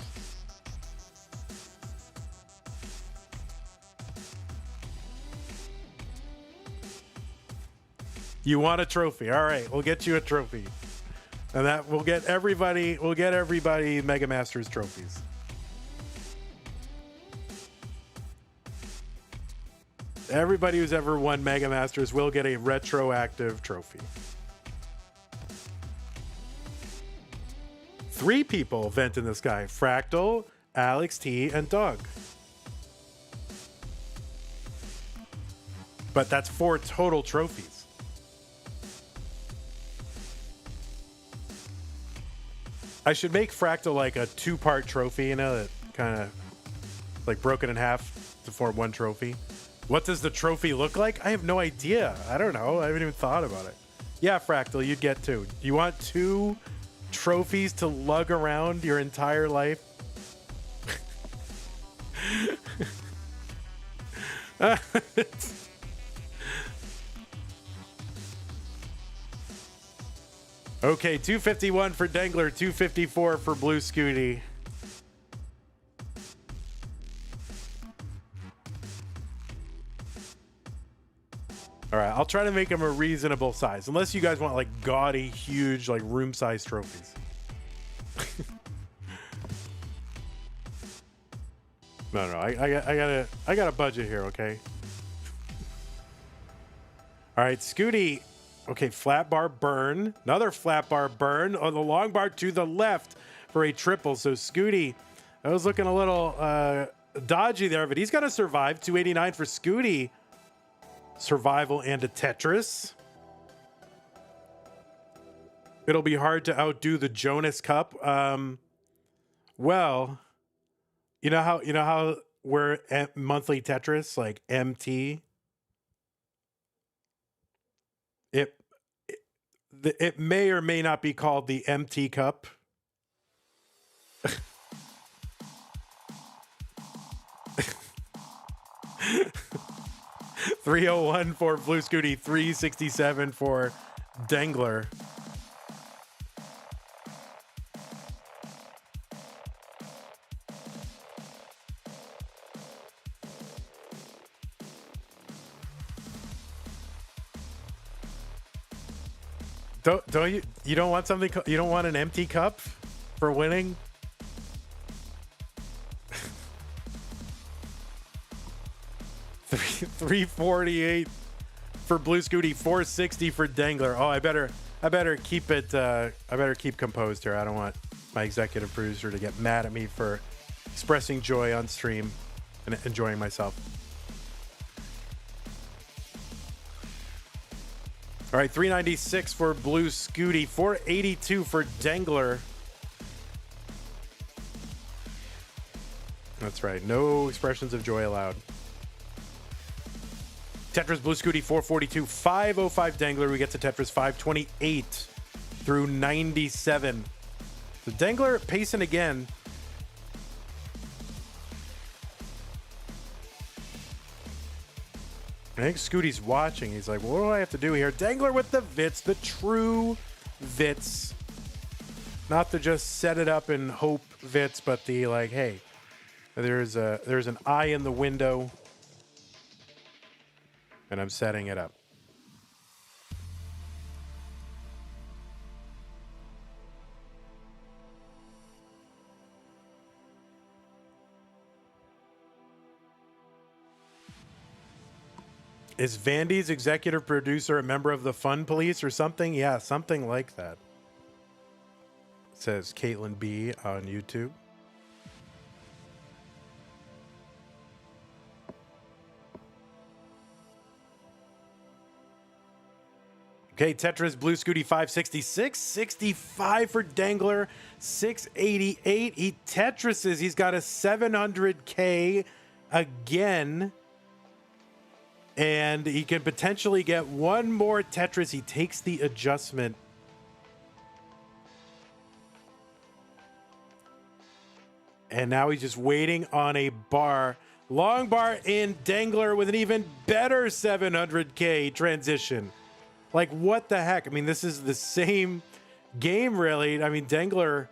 You want a trophy? All right, we'll get you a trophy, and that we'll get everybody Mega Masters trophies. Everybody who's ever won Mega Masters will get a retroactive trophy. 3 people vent in the sky: Fractal, Alex T, and Doug. But that's 4 total trophies. I should make Fractal like a 2-part trophy, you know, that kind of like broken in half to form 1 trophy. What does the trophy look like? I have no idea. I don't know. I haven't even thought about it. Yeah, Fractal, you'd get 2. You want 2 trophies to lug around your entire life? Okay, 251 for Dengler, 254 for Blue Scuti. I'll try to make them a reasonable size, unless you guys want like gaudy, huge, like room-size trophies. No, I got a budget here, okay? All right, Scuti. Okay, flat bar burn. Another flat bar burn on the long bar to the left for a triple. So Scuti, that was looking a little dodgy there, but he's going to survive. 289 for Scuti. Survival and a Tetris. It'll be hard to outdo the Jonas Cup. Well, you know how we're at monthly Tetris, like MT. It may or may not be called the MT Cup. $301 for Blue Scuti, $367 for Dengler. Don't you don't want something, you don't want an empty cup for winning? $348 for Blue Scuti, $460 for Dengler. Oh, I better keep it I better keep composed here. I don't want my executive producer to get mad at me for expressing joy on stream and enjoying myself. All right, $396 for Blue Scuti, $482 for Dengler. That's right, no expressions of joy allowed. Tetris Blue Scuti, $442, $505 Dengler. We get to Tetris 528 through 97. So Dengler pacing again. I think Scuti's watching. He's like, what do I have to do here? Dengler with the Vits, the true Vits. Not the just set it up and hope Vits, but the like, hey, there's an eye in the window, and I'm setting it up. Is Vandy's executive producer a member of the Fun Police or something? Yeah, something like that. Says Caitlin B on YouTube. Okay, Tetris Blue Scuti 566, 65 for Dengler, 688. He Tetrises. He's got a 700K again. And he can potentially get one more Tetris. He takes the adjustment. And now he's just waiting on a bar. Long bar in Dengler with an even better 700K transition. Like, what the heck? I mean, this is the same game, really. I mean, Dengler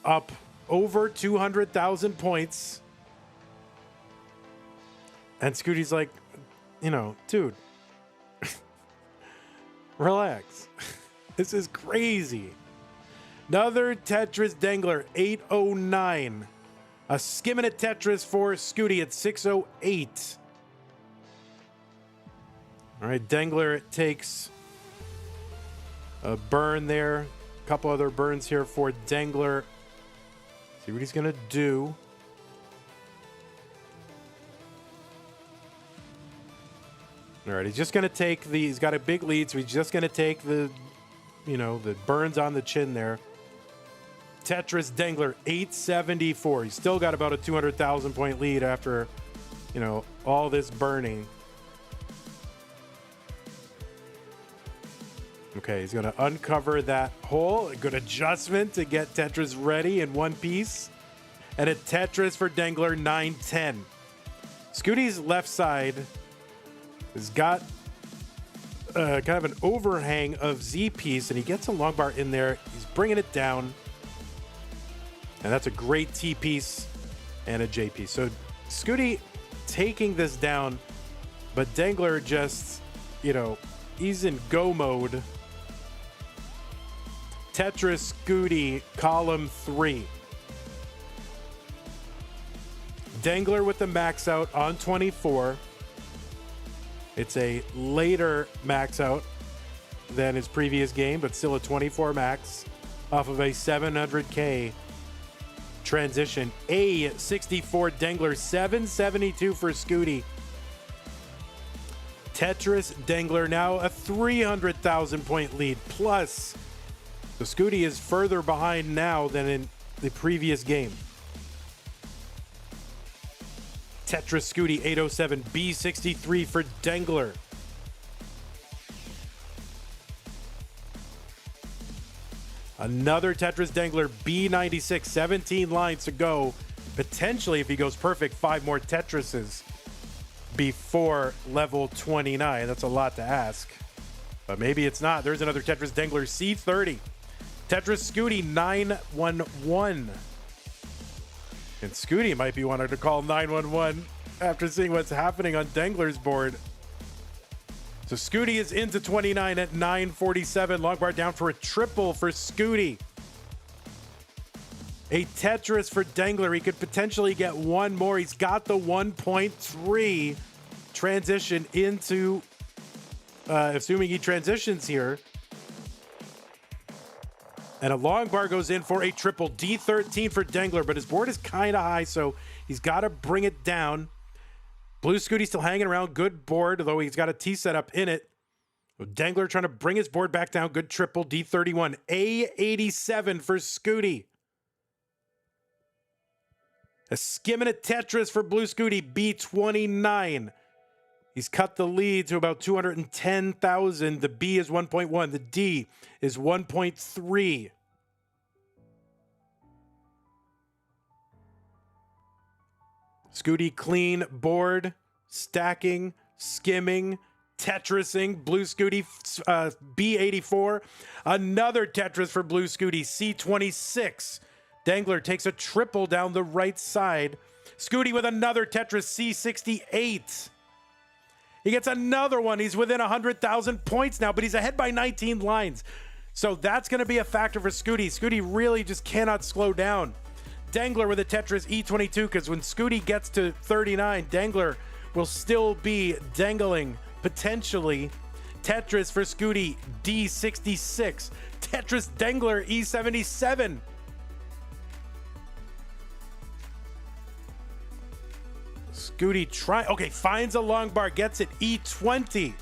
up over 200,000 points. And Scuti's like, you know, dude, relax. This is crazy. Another Tetris Dengler, 809. A skimming Tetris for Scuti at 608. All right, Dengler takes a burn there. A couple other burns here for Dengler. See what he's going to do. All right, he's just going to take the, he's got a big lead, so he's just going to take the, you know, the burns on the chin there. Tetris Dengler, 874. He's still got about a 200,000 point lead after, you know, all this burning. Okay, he's going to uncover that hole. A good adjustment to get Tetris ready in one piece. And a Tetris for Dengler, 910. Scuti's left side has got kind of an overhang of Z piece, and he gets a long bar in there. He's bringing it down. And that's a great T piece and a J piece. So Scuti taking this down, but Dengler just you know, he's in go mode. Tetris Scuti, column 3. Dengler with the max out on 24. It's a later max out than his previous game, but still a 24 max off of a 700K transition. A64 Dengler, 772 for Scuti. Tetris Dengler now a 300,000 point lead plus. So Scuti is further behind now than in the previous game. Tetris Scuti 807, B63 for Dengler. Another Tetris Dengler, B96, 17 lines to go. Potentially, if he goes perfect, 5 more Tetrises before level 29. That's a lot to ask, but maybe it's not. There's another Tetris Dengler, C30. Tetris Scuti 911. And Scuti might be wanting to call 911 after seeing what's happening on Dengler's board. So Scuti is into 29 at 947. Long bar down for a triple for Scuti. A Tetris for Dengler. He could potentially get one more. He's got the 1.3 transition into, assuming he transitions here. And a long bar goes in for a triple. D13 for Dengler, but his board is kind of high, so he's got to bring it down. Blue Scuti still hanging around. Good board, although he's got a T setup in it. Dengler trying to bring his board back down. Good triple. D31. A87 for Scuti. A skimming at Tetris for Blue Scuti. B29. He's cut the lead to about 210,000. The B is 1.1. The D is 1.3. Scuti clean board, stacking, skimming, Tetrising. Blue Scuti B84. Another Tetris for Blue Scuti C26. Dengler takes a triple down the right side. Scuti with another Tetris C68. He gets another one. He's within 100,000 points now, but he's ahead by 19 lines. So that's going to be a factor for Scuti. Scuti really just cannot slow down. Dengler with a Tetris E22, because when Scuti gets to 39, Dengler will still be dangling, potentially. Tetris for Scuti D66. Tetris Dengler E77. Scuti finds a long bar, gets it, E20.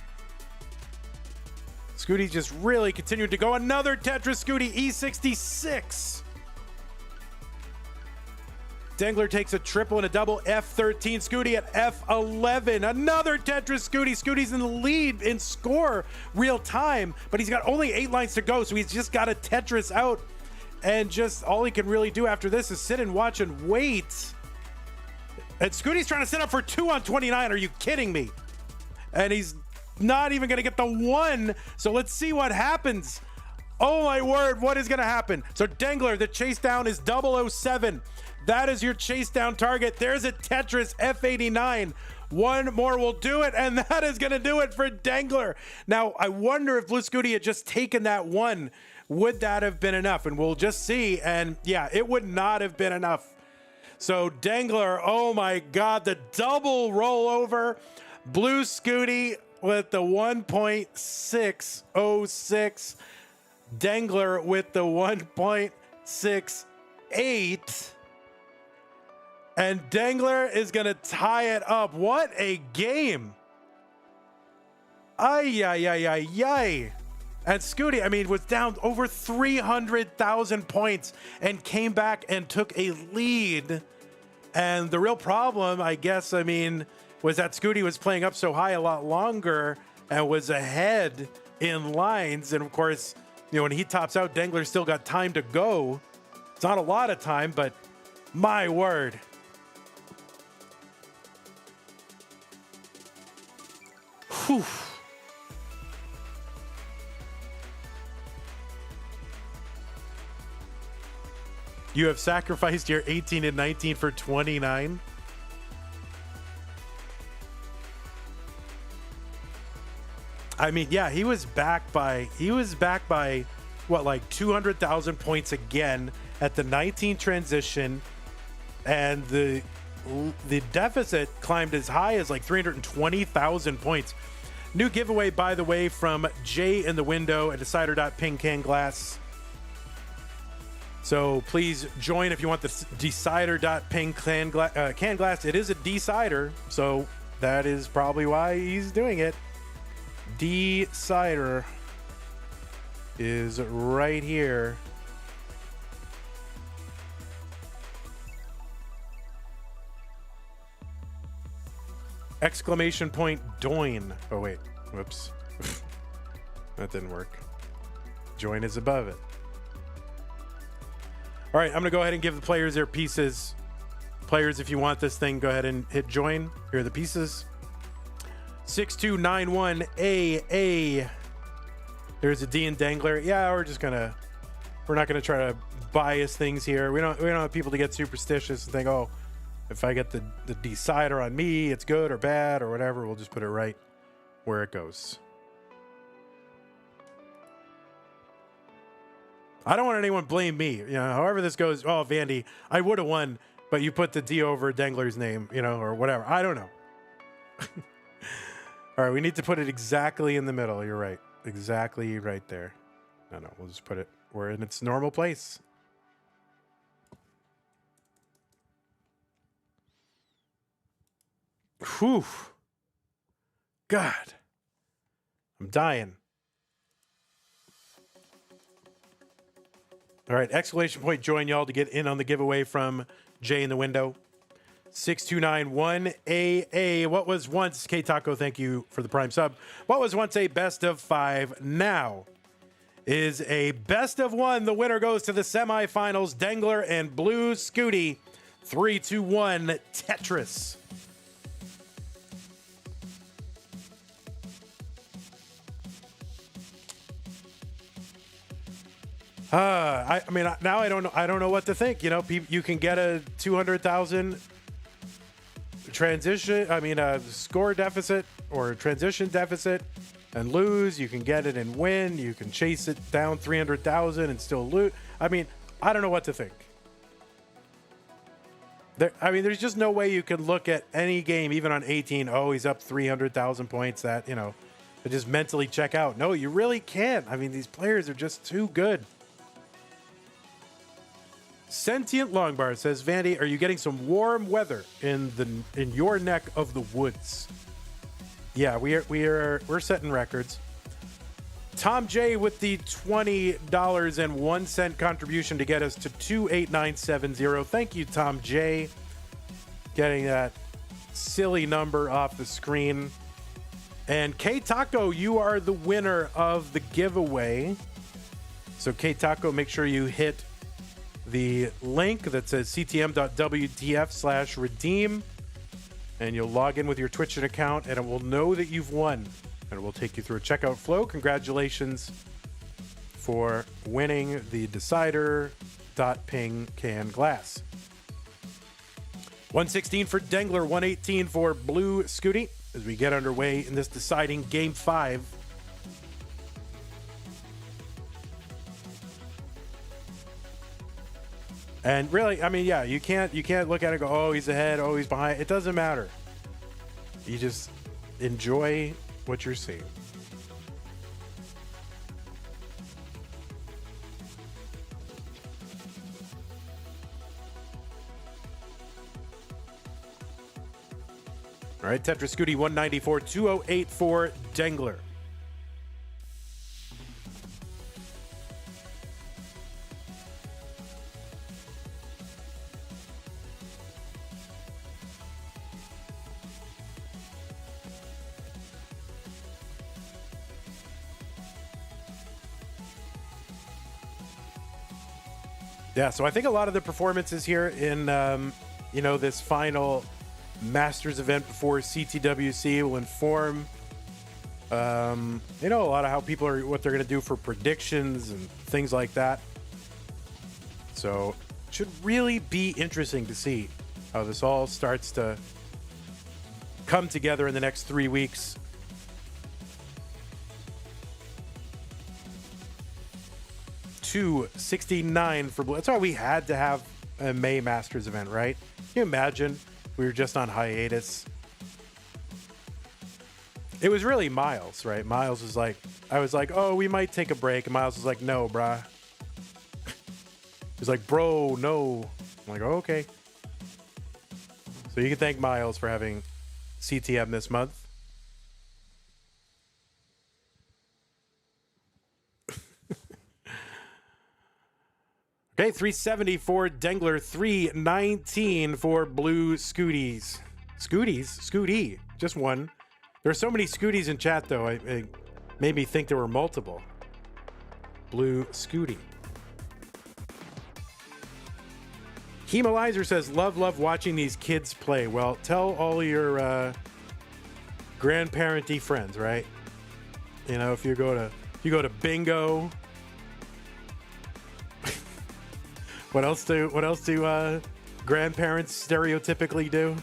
Scuti's just really continued to go. Another Tetris Scuti, E66. Dengler takes a triple and a double, F13. Scuti at F11. Another Tetris Scuti. Scuti's in the lead in score real time, but he's got only 8 lines to go, so he's just got a Tetris out. And just all he can really do after this is sit and watch and wait. And Scuti's trying to set up for 2 on 29. Are you kidding me? And he's not even going to get the 1. So let's see what happens. Oh my word, what is going to happen? So Dengler, the chase down is 007. That is your chase down target. There's a Tetris F89. One more will do it, and that is going to do it for Dengler. Now, I wonder if Blue Scuti had just taken that 1. Would that have been enough? And we'll just see. And yeah, it would not have been enough. So Dengler, oh my God, the double rollover. Blue Scuti with the 1.606. Dengler with the 1.68. And Dengler is going to tie it up. What a game. Ay, ay, ay, ay, ay. And Scuti, I mean, was down over 300,000 points and came back and took a lead. And the real problem, I guess, I mean, was that Scuti was playing up so high a lot longer and was ahead in lines. And of course, you know, when he tops out, Dengler still got time to go. It's not a lot of time, but my word. Whew. You have sacrificed your 18 and 19 for 29. I mean, yeah, he was back by what, like 200,000 points again at the 19 transition, and the deficit climbed as high as like 320,000 points. New giveaway, by the way, from Jay in the window at decider.ping can glass. So please join if you want the decider.ping can glass. It is a decider, so that is probably why he's doing it. Decider is right here. Exclamation point Doin. Oh wait, whoops. That didn't work. Join is above it. All right, I'm gonna go ahead and give the players their pieces. Players, if you want this thing, go ahead and hit join. Here are the pieces. 6291AA. There's a D in Dengler. Yeah, we're not gonna try to bias things here. We don't want people to get superstitious and think, oh, if I get the decider on me, it's good or bad or whatever. We'll just put it right where it goes. I don't want anyone blame me. You know, however this goes, oh, Vandy, I would have won, but you put the D over Dengler's name, you know, or whatever. I don't know. All right, we need to put it exactly in the middle. You're right. Exactly right there. No, we'll just put it where in its normal place. Whew. God. I'm dying. All right, exclamation point join y'all to get in on the giveaway from Jay in the window. 6291AA. What was once, K Taco, thank you for the prime sub. What was once a best of 5 now is a best of 1. The winner goes to the semifinals. Dengler and Blue Scuti. 3-2-1 Tetris. I mean, now I don't know what to think. You know, you can get a 200,000 score deficit or transition deficit and lose. You can get it and win. You can chase it down 300,000 and still lose. I mean, I don't know what to think. There's just no way you can look at any game, even on 18. Oh, he's up 300,000 points. That, you know, to just mentally check out. No, you really can't. I mean, these players are just too good. Sentient Longbar says, Vandy, are you getting some warm weather in your neck of the woods? Yeah, we're setting records. Tom J with the $20.01 contribution to get us to 28970. Thank you, Tom J. Getting that silly number off the screen. And K Taco, you are the winner of the giveaway. So K Taco, make sure you hit the link that says ctm.wtf/redeem, and you'll log in with your Twitch account, and it will know that you've won, and it will take you through a checkout flow. Congratulations for winning the decider.ping can glass. 116 for Dengler, 118 for Blue Scuti as we get underway in this deciding Game 5. And really, I mean, yeah, you can't look at it and go, oh, he's ahead, oh, he's behind. It doesn't matter. You just enjoy what you're seeing. All right, Tetris Scuti 194, 208 for Dengler. Yeah, so I think a lot of the performances here in, this final Masters event before CTWC will inform, a lot of how people are, what they're going to do for predictions and things like that. So it should really be interesting to see how this all starts to come together in the next 3 weeks. 269 for blue. That's why we had to have a May Masters event, right? Can you imagine we were just on hiatus? It was really Miles, right? Miles was like, I was like, oh, we might take a break. And Miles was like, no, bruh. He was like, bro, no. I'm like, oh, okay. So you can thank Miles for having CTM this month. Okay, 370 for Dengler, 319 for blue Scutis. Scuti, just one. There are so many Scutis in chat, though. It made me think there were multiple. Blue Scuti. Hemalizer says, love watching these kids play. Well, tell all your grandparent-y friends, right? You know, if you go to bingo. What else do grandparents stereotypically do?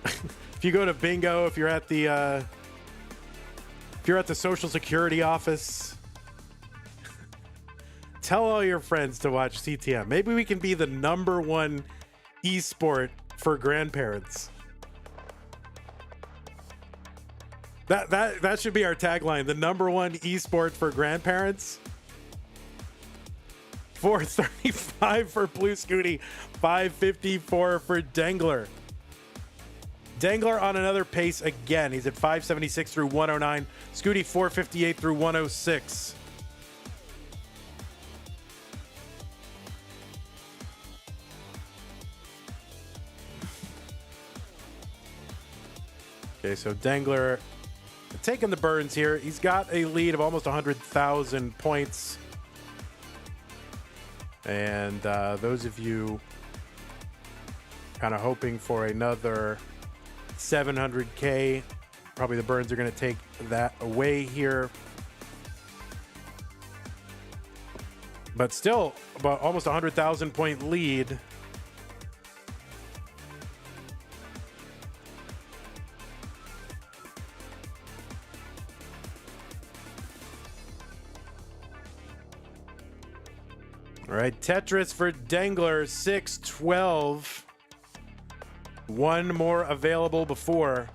If you go to bingo, if you're at the Social Security office, tell all your friends to watch CTM. Maybe we can be the #1 esport for grandparents. That should be our tagline. The #1 esport for grandparents. 435 for Blue Scuti, 554 for Dengler. Dengler on another pace again. He's at 576 through 109. Scuti 458 through 106. Okay, so Dengler taking the burns here. He's got a lead of almost 100,000 points. And those of you kind of hoping for another 700K, probably the burns are going to take that away here. But still, about almost 100,000 point lead. All right, Tetris for Dengler, 612. One more available before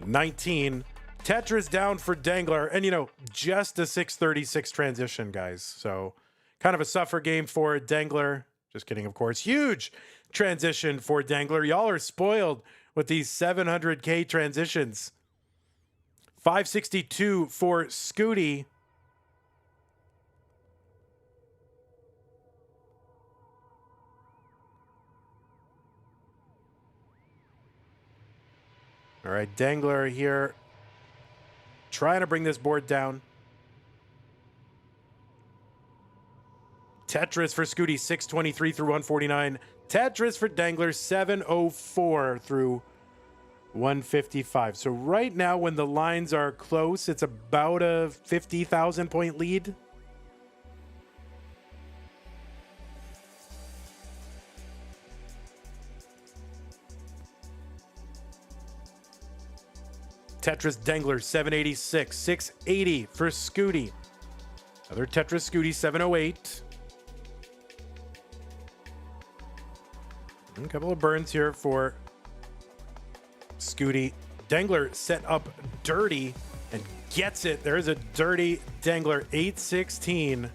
19. Tetris down for Dengler. And, you know, just a 636 transition, guys. So kind of a suffer game for Dengler. Just kidding, of course. Huge transition for Dengler. Y'all are spoiled with these 700K transitions. 562 for Scuti. All right, Dengler here trying to bring this board down. Tetris for Scuti, 623 through 149. Tetris for Dengler, 704 through 155. So right now when the lines are close, it's about a 50,000 point lead. Tetris Dengler, 786. 680 for Scuti. Another Tetris Scuti, 708. And a couple of burns here for Scuti. Dengler set up dirty and gets it. There's a dirty Dengler, 816.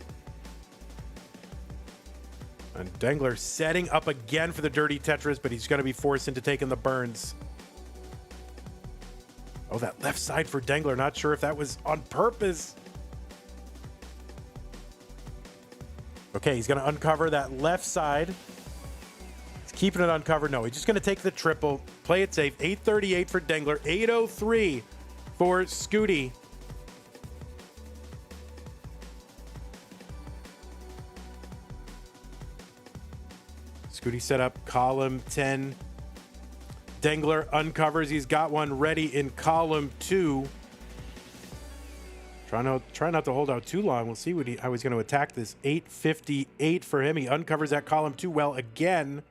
And Dengler setting up again for the dirty Tetris, but he's going to be forced into taking the burns. Oh, that left side for Dengler. Not sure if that was on purpose. Okay, he's going to uncover that left side. He's keeping it uncovered. No, he's just going to take the triple. Play it safe. 838 for Dengler. 803 for Scuti. Scuti set up column 10. Dengler uncovers. He's got one ready in column 2. Try not to hold out too long. We'll see how he's going to attack this. 858 for him. He uncovers that column 2 well again.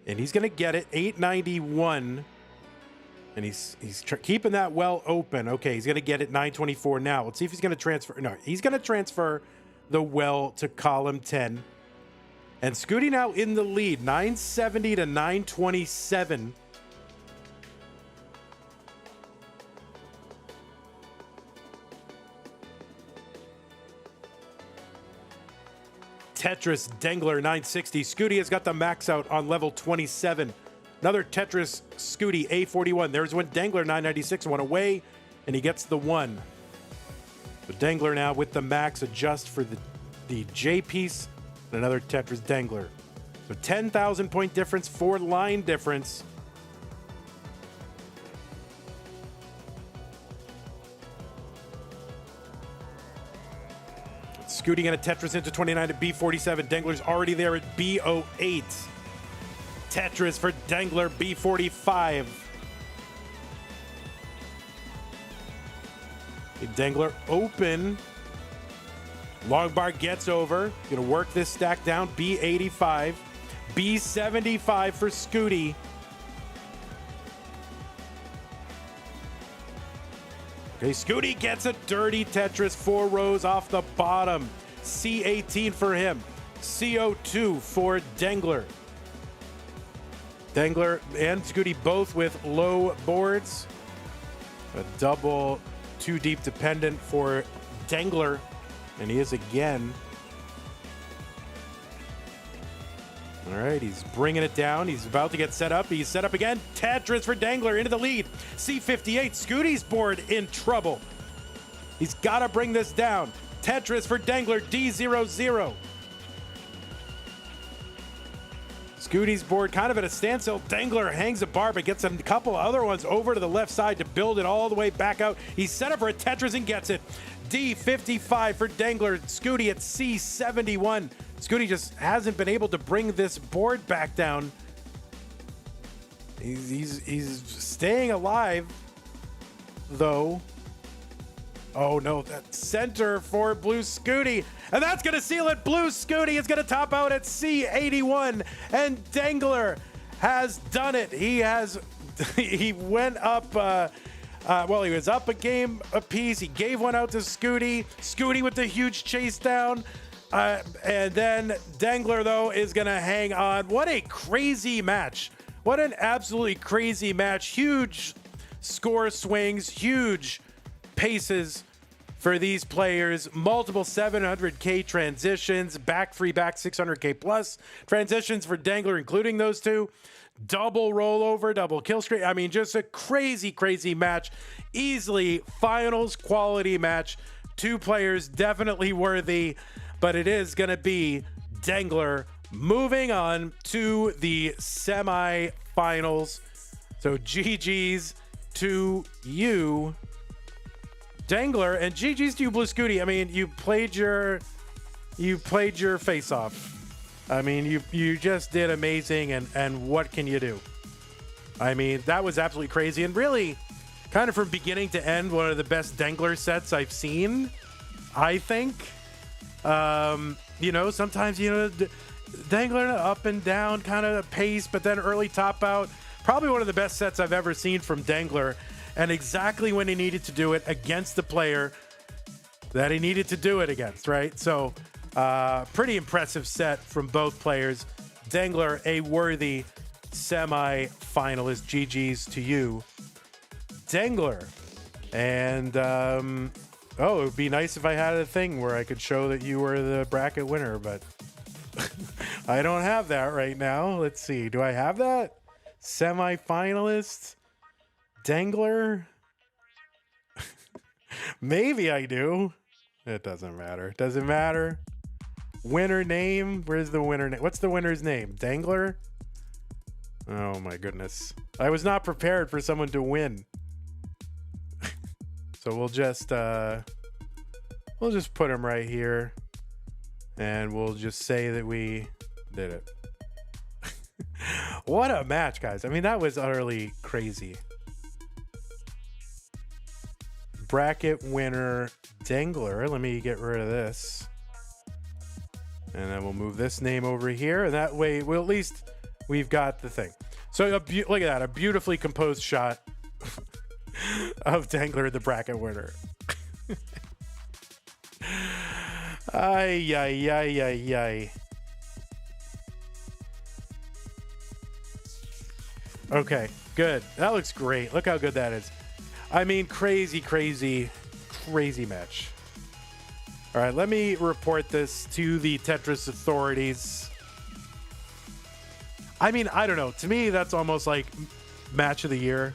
And he's going to get it. 891. And he's keeping that well open. Okay, he's going to get it 924 now. Let's see if he's going to transfer. No, he's going to transfer the well to column 10. And Scuti now in the lead, 970 to 927. Tetris Dengler 960. Scuti has got the max out on level 27. Another Tetris Scuti A41. There's one Dengler 996, one away, and he gets the one. So Dengler now with the max adjust for the J piece, and another Tetris Dengler. So 10,000 point difference, 4 line difference. Scuti and a Tetris into 29 at B47. Dengler's already there at B08. Tetris for Dengler, B45. Dengler open. Long bar gets over. Gonna work this stack down. B85. B75 for Scuti. Okay, Scuti gets a dirty Tetris, 4 rows off the bottom. C18 for him. CO2 for Dengler. Dengler and Scuti both with low boards. A double 2 deep dependent for Dengler. And he is again. All right, he's bringing it down. He's about to get set up. He's set up again. Tetris for Dengler into the lead. C58, Scuti's board in trouble. He's got to bring this down. Tetris for Dengler, D00. Scuti's board kind of at a standstill. Dengler hangs a bar, but gets a couple other ones over to the left side to build it all the way back out. He's set up for a Tetris and gets it. D55 for Dengler. Scuti at C71. Scuti just hasn't been able to bring this board back down. He's staying alive, though. Oh no, that center for Blue Scuti. And that's going to seal it. Blue Scuti is going to top out at C81. And Dengler has done it. He went up, well, he was up a game apiece. He gave one out to Scuti. Scuti with the huge chase down. And then Dengler, though, is going to hang on. What a crazy match. What an absolutely crazy match. Huge score swings, huge paces for these players. Multiple 700K transitions, back 600K plus transitions for Dengler, including those 2. Double rollover, double kill streak. I mean, just a crazy, crazy match. Easily finals quality match. 2 players definitely worthy. But it is going to be Dengler moving on to the semifinals. So GG's to you, Dengler, and GG's to you, Blue Scuti. I mean, you played your face off. I mean, you just did amazing, and what can you do? I mean, that was absolutely crazy, and really, kind of from beginning to end, one of the best Dengler sets I've seen, I think. You know, sometimes, you know, Dengler up and down kind of pace, but then early top out. Probably one of the best sets I've ever seen from Dengler, and exactly when he needed to do it against the player that he needed to do it against, right? So, pretty impressive set from both players. Dengler, a worthy semi-finalist. GG's to you, Dengler. And, oh, it would be nice if I had a thing where I could show that you were the bracket winner, but I don't have that right now. Let's see. Do I have that? Semi-finalist? Dengler? Maybe I do. It doesn't matter. Doesn't matter. Winner name? Where's the winner name? What's the winner's name? Dengler? Oh my goodness. I was not prepared for someone to win. So we'll just put him right here, and we'll just say that we did it. What a match, guys. I mean, that was utterly crazy. Bracket winner Dengler. Let me get rid of this. And then we'll move this name over here. And that way, well, at least we've got the thing. So look at that. A beautifully composed shot of Dengler, the bracket winner. Ay, ay, ay, ay, ay. Okay, good. That looks great. Look how good that is. I mean, crazy, crazy, crazy match. All right, let me report this to the Tetris authorities. I mean, I don't know. To me, that's almost like match of the year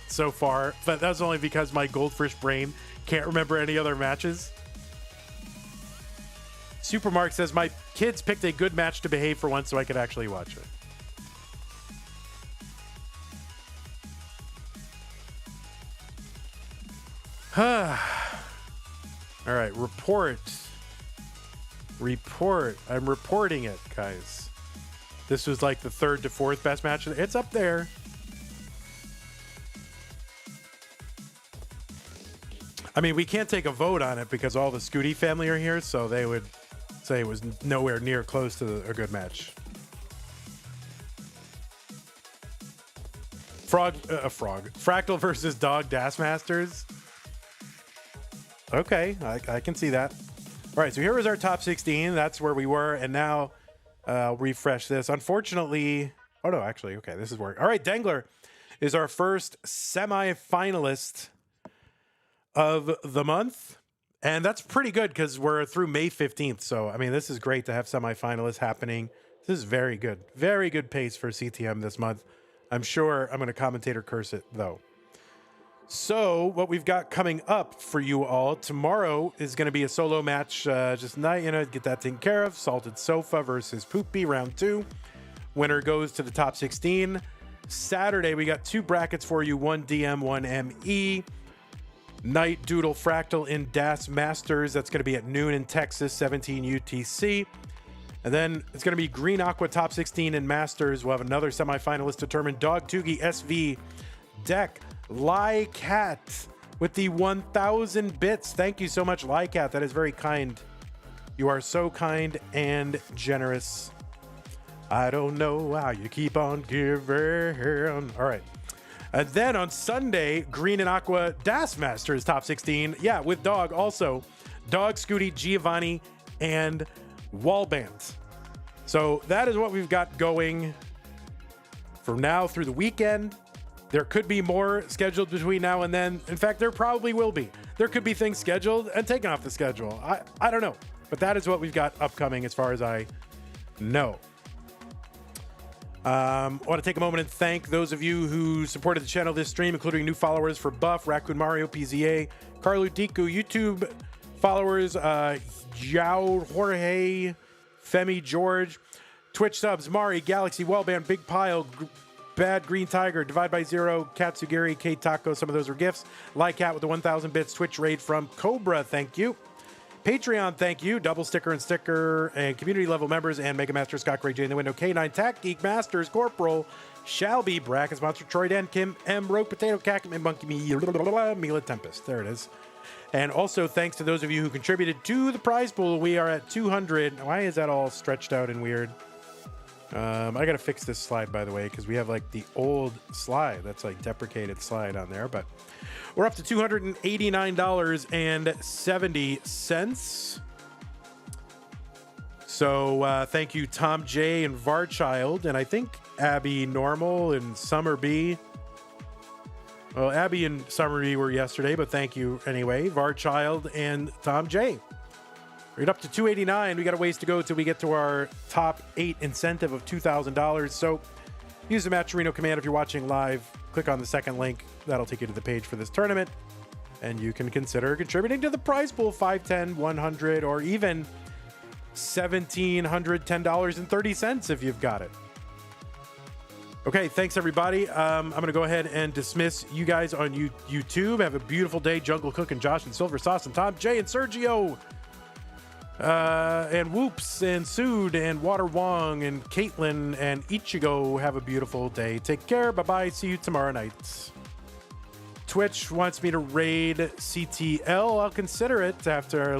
so far, but that's only because my goldfish brain can't remember any other matches. Supermark says, my kids picked a good match to behave for once so I could actually watch it. All right, report. I'm reporting it, guys. This was like the third to fourth best match. It's up there. I mean, we can't take a vote on it because all the Scuti family are here, so they would say it was nowhere near close to a good match. Fractal versus Dog Das Masters. Okay, I can see that. All right, so here was our top 16. That's where we were, and now I'll refresh this. Unfortunately, oh no, actually, okay, this is working. All right, Dengler is our first semi-finalist of the month, and that's pretty good because we're through May 15th. So, I mean, this is great to have semi-finalists happening. This is very good pace for CTM this month. I'm sure I'm going to commentator curse it, though. So what we've got coming up for you all tomorrow is going to be a solo match. Just night, get that taken care of. Salted Sofa versus Poopy, round 2. Winner goes to the top 16. Saturday, we got 2 brackets for you. 1 DM, 1 ME. Night Doodle Fractal in Das Masters. That's going to be at noon in Texas, 17 UTC. And then it's going to be Green Aqua top 16 in Masters. We'll have another semifinalist determined. Dog Tugi SV Deck. Lycat with the 1,000 bits. Thank you so much, Lycat. That is very kind. You are so kind and generous. I don't know how you keep on giving. All right. And then on Sunday, Green and Aqua Das Masters top 16. Yeah, with Dog also. Dog, Scuti, Giovanni, and Wallband. So that is what we've got going from now through the weekend. There could be more scheduled between now and then. In fact, there probably will be. There could be things scheduled and taken off the schedule. I don't know. But that is what we've got upcoming as far as I know. I want to take a moment and thank those of you who supported the channel this stream, including new followers for Buff, Raccoon Mario, PZA, Carlu Diku, YouTube followers, Yao, Jorge, Femi, George, Twitch subs, Mari, Galaxy, Wellband, Big Pile, Bad Green Tiger, Divide by Zero, Katsugiri, K Taco, some of those were gifts. Lycat with the 1,000 bits, Twitch raid from Cobra, thank you. Patreon, thank you. Double sticker and sticker, and community level members, and Mega Master Scott Gray J in the window, K9 Tack Geek Masters, Corporal, Shelby, Brackets Monster, Troy Dan, Kim M, Rogue Potato, Cackman, and Monkey Me, Mila Tempest. There it is. And also thanks to those of you who contributed to the prize pool. We are at 200. Why is that all stretched out and weird? I got to fix this slide, by the way, because we have like the old slide. That's like deprecated slide on there, but we're up to $289.70. So thank you, Tom J and Varchild, and I think Abby Normal and Summer B. Well, Abby and Summer B were yesterday, but thank you anyway, Varchild and Tom J. We're up to 289. We got a ways to go till we get to our top 8 incentive of $2,000. So use the Matcherino command if you're watching live. Click on the second link. That'll take you to the page for this tournament. And you can consider contributing to the prize pool, $5, $10, $100, or even $1,710.30 if you've got it. Okay, thanks everybody. I'm going to go ahead and dismiss you guys on YouTube. Have a beautiful day. Jungle Cook and Josh and Silver Sauce and Tom J and Sergio. And Whoops and Sood and Water Wong and Caitlin and Ichigo. Have a beautiful day. Take care. Bye-bye. See you tomorrow night. Twitch wants me to raid CTL. I'll consider it after